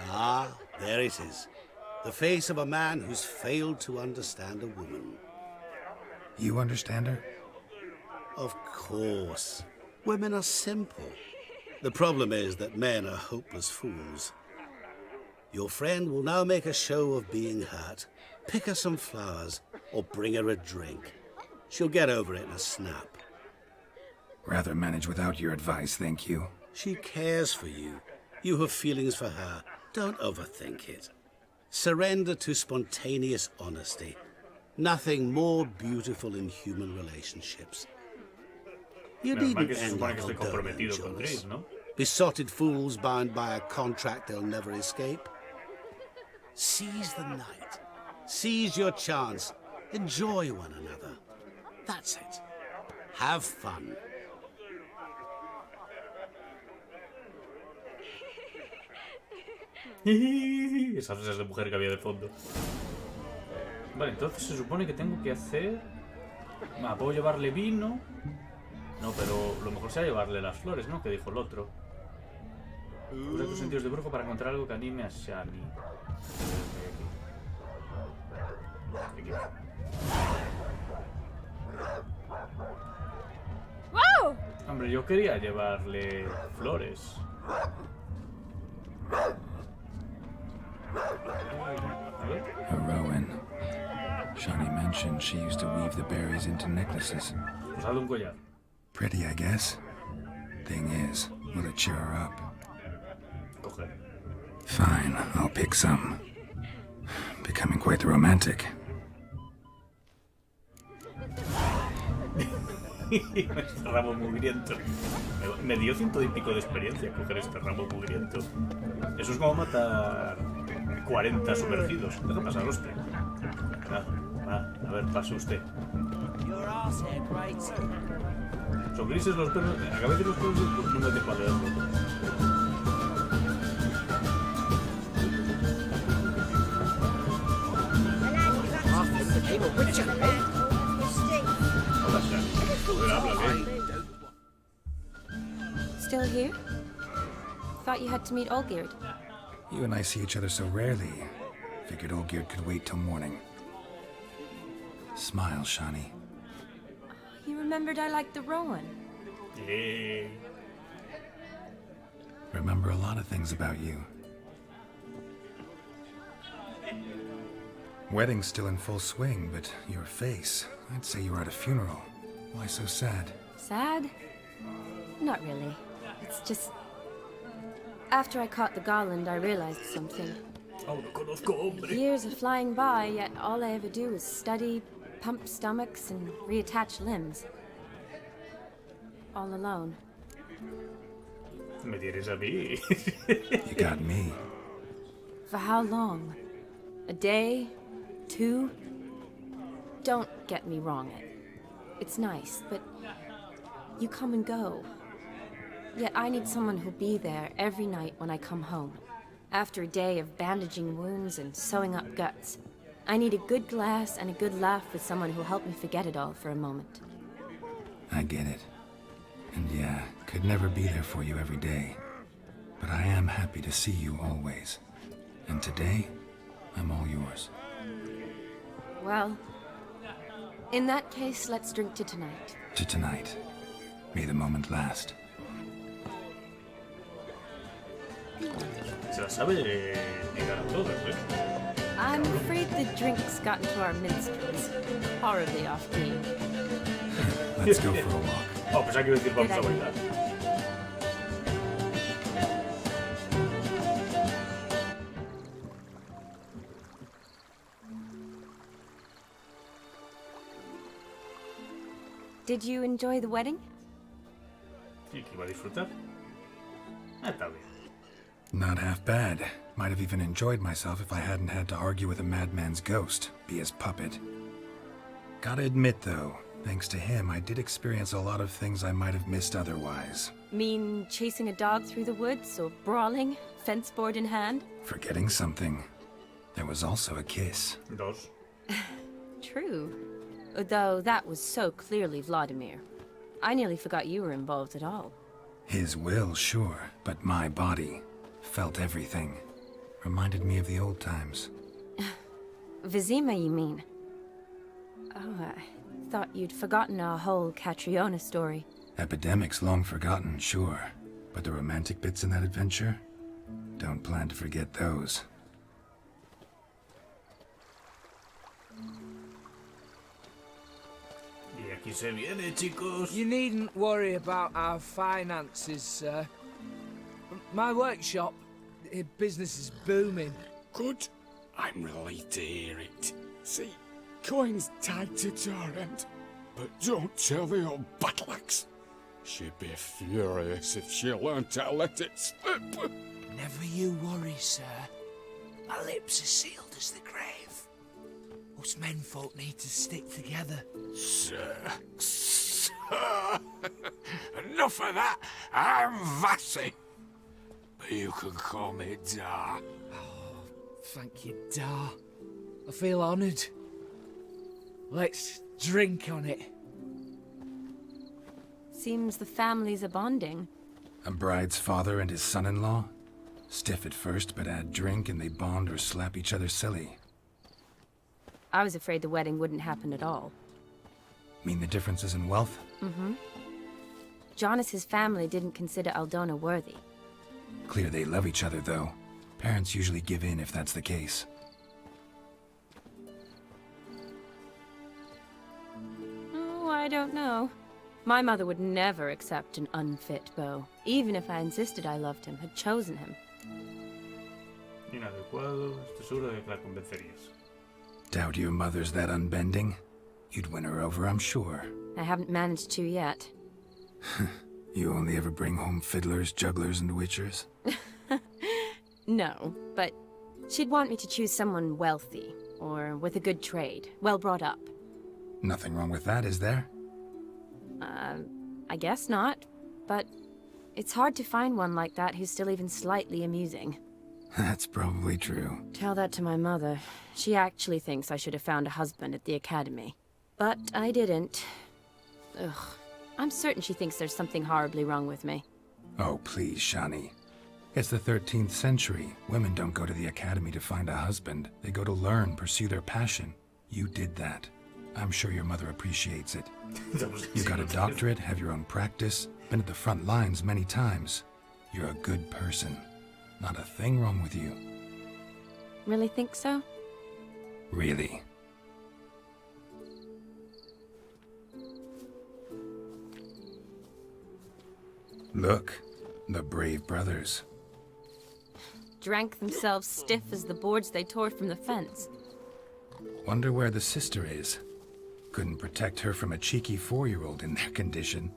Ah, there it is. The face of a man who's failed to understand a woman. You understand her? Of course. Women are simple. The problem is that men are hopeless fools. Your friend will now make a show of being hurt, pick her some flowers, or bring her a drink. She'll get over it in a snap. Rather manage without your advice, thank you. She cares for you. You have feelings for her. Don't overthink it. Surrender to spontaneous honesty. Nothing more beautiful in human relationships. You needn't end like Aldona, Jonas. Besotted fools bound by a contract they'll never escape. Seize the night. Seize your chance. Enjoy one another. That's it. Have fun. Esas risas de mujer que había de fondo. Vale, entonces se supone que tengo que hacer... ¿puedo llevarle vino? No, pero lo mejor será llevarle las flores, ¿no? Que dijo el otro. Usa tus sentidos de brujo para encontrar algo que anime a Shani. Aquí. ¡Wow! Hombre, yo quería llevarle flores. Heroine. Shani mentioned she used to weave the berries into necklaces. Pues hazle un collar. Pretty, I guess. Thing is, will it cheer her up? Coge. Fine, I'll pick some. Becoming quite the romantic. Este ramo mugriento. Me dio 100 y pico de experiencia coger este ramo mugriento. Eso es como matar 40 sumergidos. Deja pasar, hostia. A ver, pase usted. Son grises los perros. Acabé de los perros no me dejo leerlo. Still here? Thought you had to meet Olgierd. You and I see each other so rarely. Figured Olgierd could wait till morning. Smile, Shani. You remembered I liked the Rowan. Yeah. Remember a lot of things about you. Wedding's still in full swing, but your face, I'd say you were at a funeral. Why so sad? Sad? Not really. It's just... After I caught the garland, I realized something. Years are flying by, yet all I ever do is study, pump stomachs, and reattach limbs. All alone. Me tienes a mí. You got me. For how long? A day? 2? Don't get me wrong, it's nice, but you come and go. Yet I need someone who'll be there every night when I come home. After a day of bandaging wounds and sewing up guts, I need a good glass and a good laugh with someone who'll help me forget it all for a moment. I get it. And yeah, could never be there for you every day. But I am happy to see you always. And today, I'm all yours. Well, in that case, let's drink to tonight. To tonight. May the moment last. Se la sabe negar a todos, ¿eh? I'm afraid the drinks got into our minstrels. Horribly off key. Let's go for a walk. Oh, pensaba que iba a decir vamos a bailar. Did you enjoy the wedding? ¿Y que iba a disfrutar? Está bien. Not half bad. Might have even enjoyed myself if I hadn't had to argue with a madman's ghost, be his puppet. Gotta admit, though, Thanks to him, I did experience a lot of things I might have missed otherwise. Mean chasing a dog through the woods, or brawling, fence board in hand? Forgetting something. There was also a kiss. Dos. True. Though that was so clearly Vladimir. I nearly forgot you were involved at all. His will, sure, but my body felt everything. Reminded me of the old times. Vizima, you mean? Oh, I thought you'd forgotten our whole Catriona story. Epidemics long forgotten, sure. But the romantic bits in that adventure? Don't plan to forget those. Y aquí se viene, chicos. You needn't worry about our finances, sir. My workshop, business is booming. Good. I'm relieved to hear it. See, coin's tied to Torrent, but don't tell the old battle-axe. She'd be furious if she learned to let it slip. Never you worry, sir. My lips are sealed as the grave. Us menfolk need to stick together. Sir. Enough of that. I'm Vassy. But you can call me Dar. Oh, thank you, Dar. I feel honoured. Let's drink on it. Seems the families are bonding. A bride's father and his son-in-law? Stiff at first, but add drink and they bond or slap each other silly. I was afraid the wedding wouldn't happen at all. Mean the differences in wealth? Mm-hmm. Jonas's family didn't consider Aldona worthy. Clear they love each other, though. Parents usually give in if that's the case. Oh, I don't know. My mother would never accept an unfit beau, even if I insisted I loved him, had chosen him. Inadecuado, estoy seguro de que la convencerías. Doubt your mother's that unbending? You'd win her over, I'm sure. I haven't managed to yet. You only ever bring home fiddlers, jugglers, and witchers? No, but she'd want me to choose someone wealthy, or with a good trade, well brought up. Nothing wrong with that, is there? I guess not, but it's hard to find one like that who's still even slightly amusing. That's probably true. Tell that to my mother. She actually thinks I should have found a husband at the academy. But I didn't. Ugh. I'm certain she thinks there's something horribly wrong with me. Oh, please, Shani. It's the 13th century. Women don't go to the academy to find a husband. They go to learn, pursue their passion. You did that. I'm sure your mother appreciates it. You got a doctorate, have your own practice, been at the front lines many times. You're a good person. Not a thing wrong with you. Really think so? Really. Look, the brave brothers. Drank themselves stiff as the boards they tore from the fence. Wonder where the sister is. Couldn't protect her from a cheeky 4-year-old in their condition.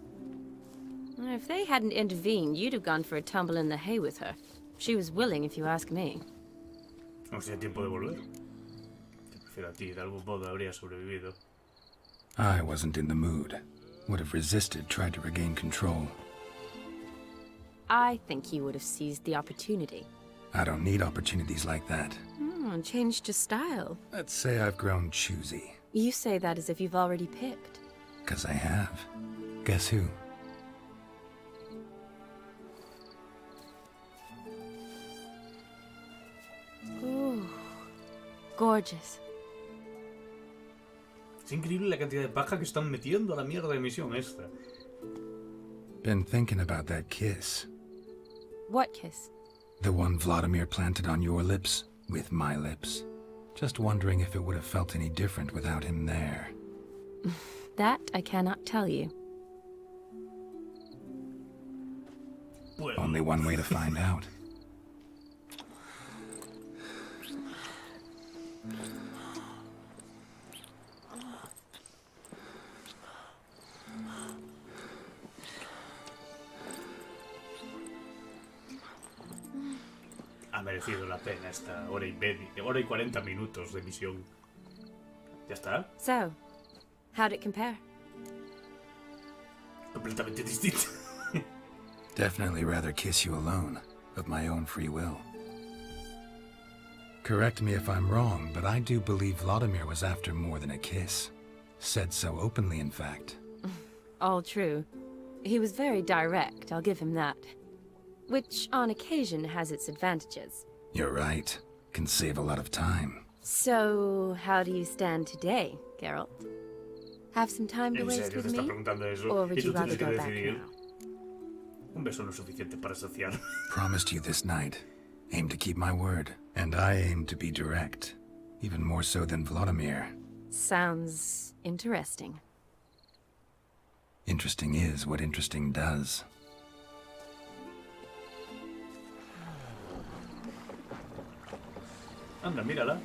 If they hadn't intervened, you'd have gone for a tumble in the hay with her. She was willing, if you ask me. No sé, tiempo de volver. Te prefiero a ti, de algún modo habría sobrevivido. I wasn't in the mood. Would have resisted, tried to regain control. I think you would have seized the opportunity. I don't need opportunities like that. Changed your style. Let's say I've grown choosy. You say that as if you've already picked. 'Cause I have. Guess who? Ooh, gorgeous. Es increíble la cantidad de paja que están metiendo a la mierda de misión esta. Been thinking about that kiss. What kiss? The one Vladimir planted on your lips, with my lips. Just wondering if it would have felt any different without him there. That I cannot tell you. Bueno. Only one way to find out. Ha merecido la pena esta hora y media, hora y 40 minutos de misión. ¿Ya está? So, how'd it compare? completamente distinta. Definitely rather kiss you alone, of my own free will. Correct me if I'm wrong, but I do believe Vladimir was after more than a kiss. Said so openly, in fact. All true. He was very direct, I'll give him that. Which, on occasion, has its advantages. You're right. Can save a lot of time. So, how do you stand today, Geralt? Have some time to waste with me? Or would you rather go back now? Un beso lo suficiente para saciar. Promised you this night. Aim to keep my word. And I aim to be direct. Even more so than Vladimir. Sounds interesting. Interesting is what interesting does. Anda, mírala.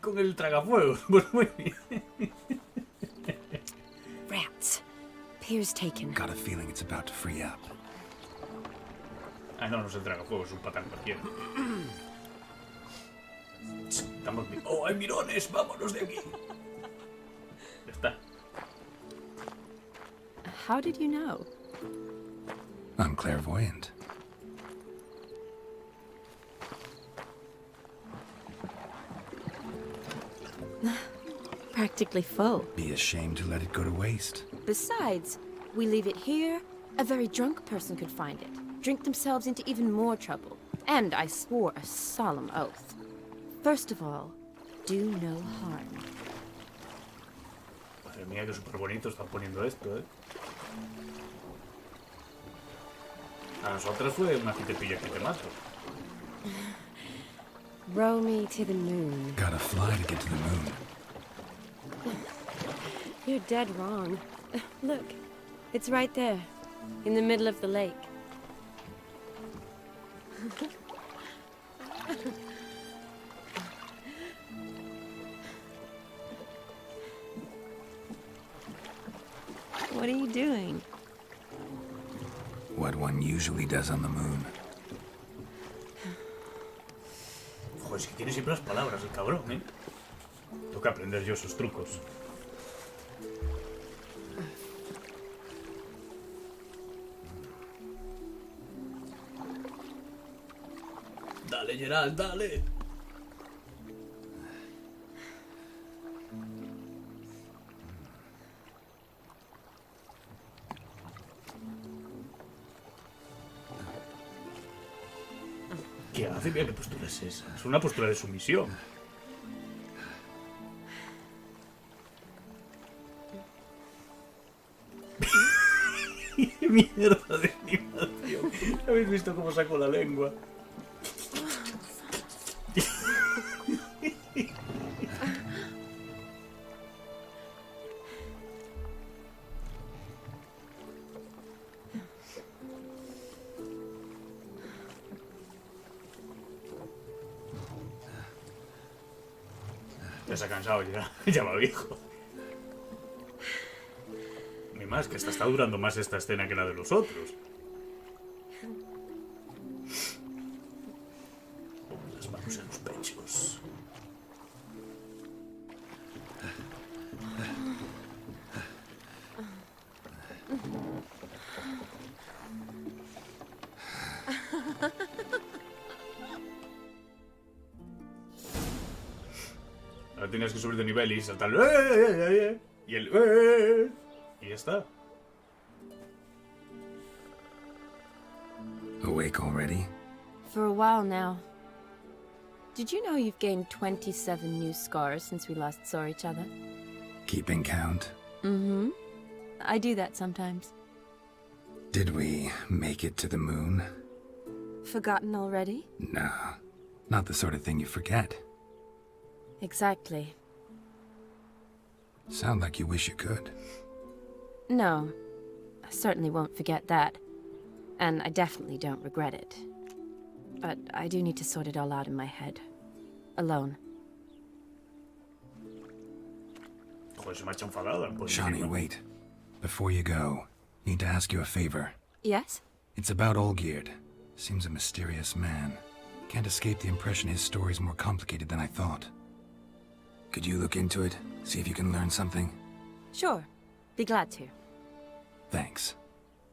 Con el tragafuegos. Pues muy bien. Rats. Piers taken. Got a feeling it's about to free up. Ah, no, no es el tragafuegos, es un patán cualquiera. Estamos bien. ¡Oh, hay mirones! ¡Vámonos de aquí! Ya está. How did you know? I'm clairvoyant. Practically full. Be ashamed to let it go to waste. Besides, we leave it here, a very drunk person could find it, drink themselves into even more trouble. And I swore a solemn oath. First of all, do no harm. Madre mía, que súper bonito están poniendo esto, ¿eh? A nosotros fue una que te pilla que te mato. Row me to the moon. Gotta fly to get to the moon. You're dead wrong. Look, it's right there, in the middle of the lake. What are you doing? What one usually does on the moon. Joder, es que tiene siempre las palabras, el cabrón, ¿eh? Tengo que aprender yo esos trucos. Dale, Geralt, dale. ¿Qué hace? Mira, ¿qué postura es esa? Es una postura de sumisión. ¡Qué mierda de animación! ¿Habéis visto cómo sacó la lengua? Ya se ha cansado, ya va viejo. Ni más, que está durando más esta escena que la de los otros. Pongo las manos en los pechos. Ahora tienes que subir de nivel y saltar y el y ya está. Awake already? For a while now. Did you know you've gained 27 new scars since we last saw each other? Keeping count? Mm-hmm. I do that sometimes. Did we make it to the moon? Forgotten already? No, not the sort of thing you forget. Exactly. Sound like you wish you could. No, I certainly won't forget that. And I definitely don't regret it. But I do need to sort it all out in my head. Alone. Shawnee, wait. Before you go, need to ask you a favor. Yes? It's about Olgierd. Seems a mysterious man. Can't escape the impression his story's more complicated than I thought. Could you look into it? See if you can learn something? Sure. Be glad to. Thanks.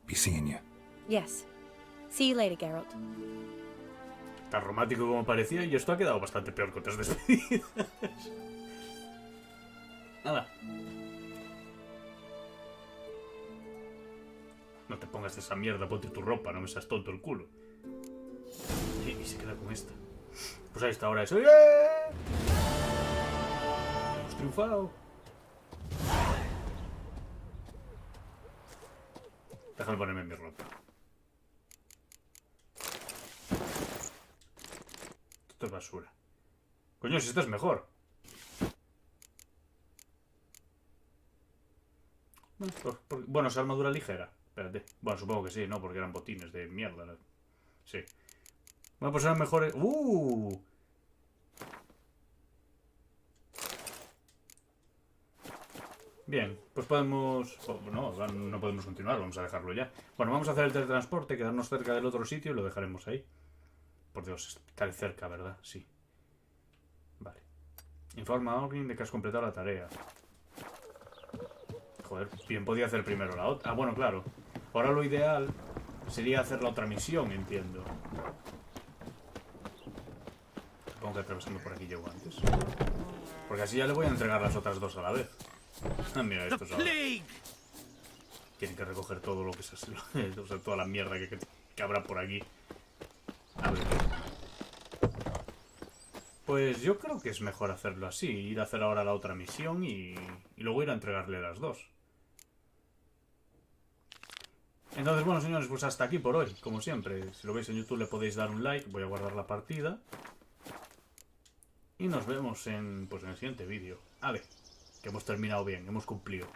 Be seeing you. Yes. See you later, Geralt. Tan romántico como parecía, y esto ha quedado bastante peor que otras despedidas. Nada. No te pongas esa mierda, ponte tu ropa, no me seas tonto el culo. Y se queda con esta. Pues ahí está, ahora eso. Hemos triunfado. Déjame ponerme mi ropa. Esto es basura. Coño, si esta es mejor. Bueno, es armadura ligera. Espérate. Bueno, supongo que sí, ¿no? Porque eran botines de mierda, ¿no? Sí. Bueno, pues eran mejores... Bien, pues podemos... No podemos continuar, vamos a dejarlo ya. Bueno, vamos a hacer el teletransporte, quedarnos cerca del otro sitio y lo dejaremos ahí. Por Dios, está cerca, ¿verdad? Sí. Vale. Informa a alguien de que has completado la tarea. Joder, bien podía hacer primero la otra. Ah, bueno, claro. Ahora lo ideal sería hacer la otra misión, entiendo. Supongo que atravesando por aquí llego antes. Porque así ya le voy a entregar las otras dos a la vez. Ah, mira, estos ahora. Tienen que recoger todo lo que se... O sea, toda la mierda que habrá por aquí. A ver. Pues yo creo que es mejor hacerlo así. Ir a hacer ahora la otra misión y luego ir a entregarle las dos. Entonces, bueno, señores, pues hasta aquí por hoy. Como siempre, si lo veis en YouTube le podéis dar un like. Voy a guardar la partida. Y nos vemos en el siguiente vídeo. A ver, que hemos terminado bien, hemos cumplido.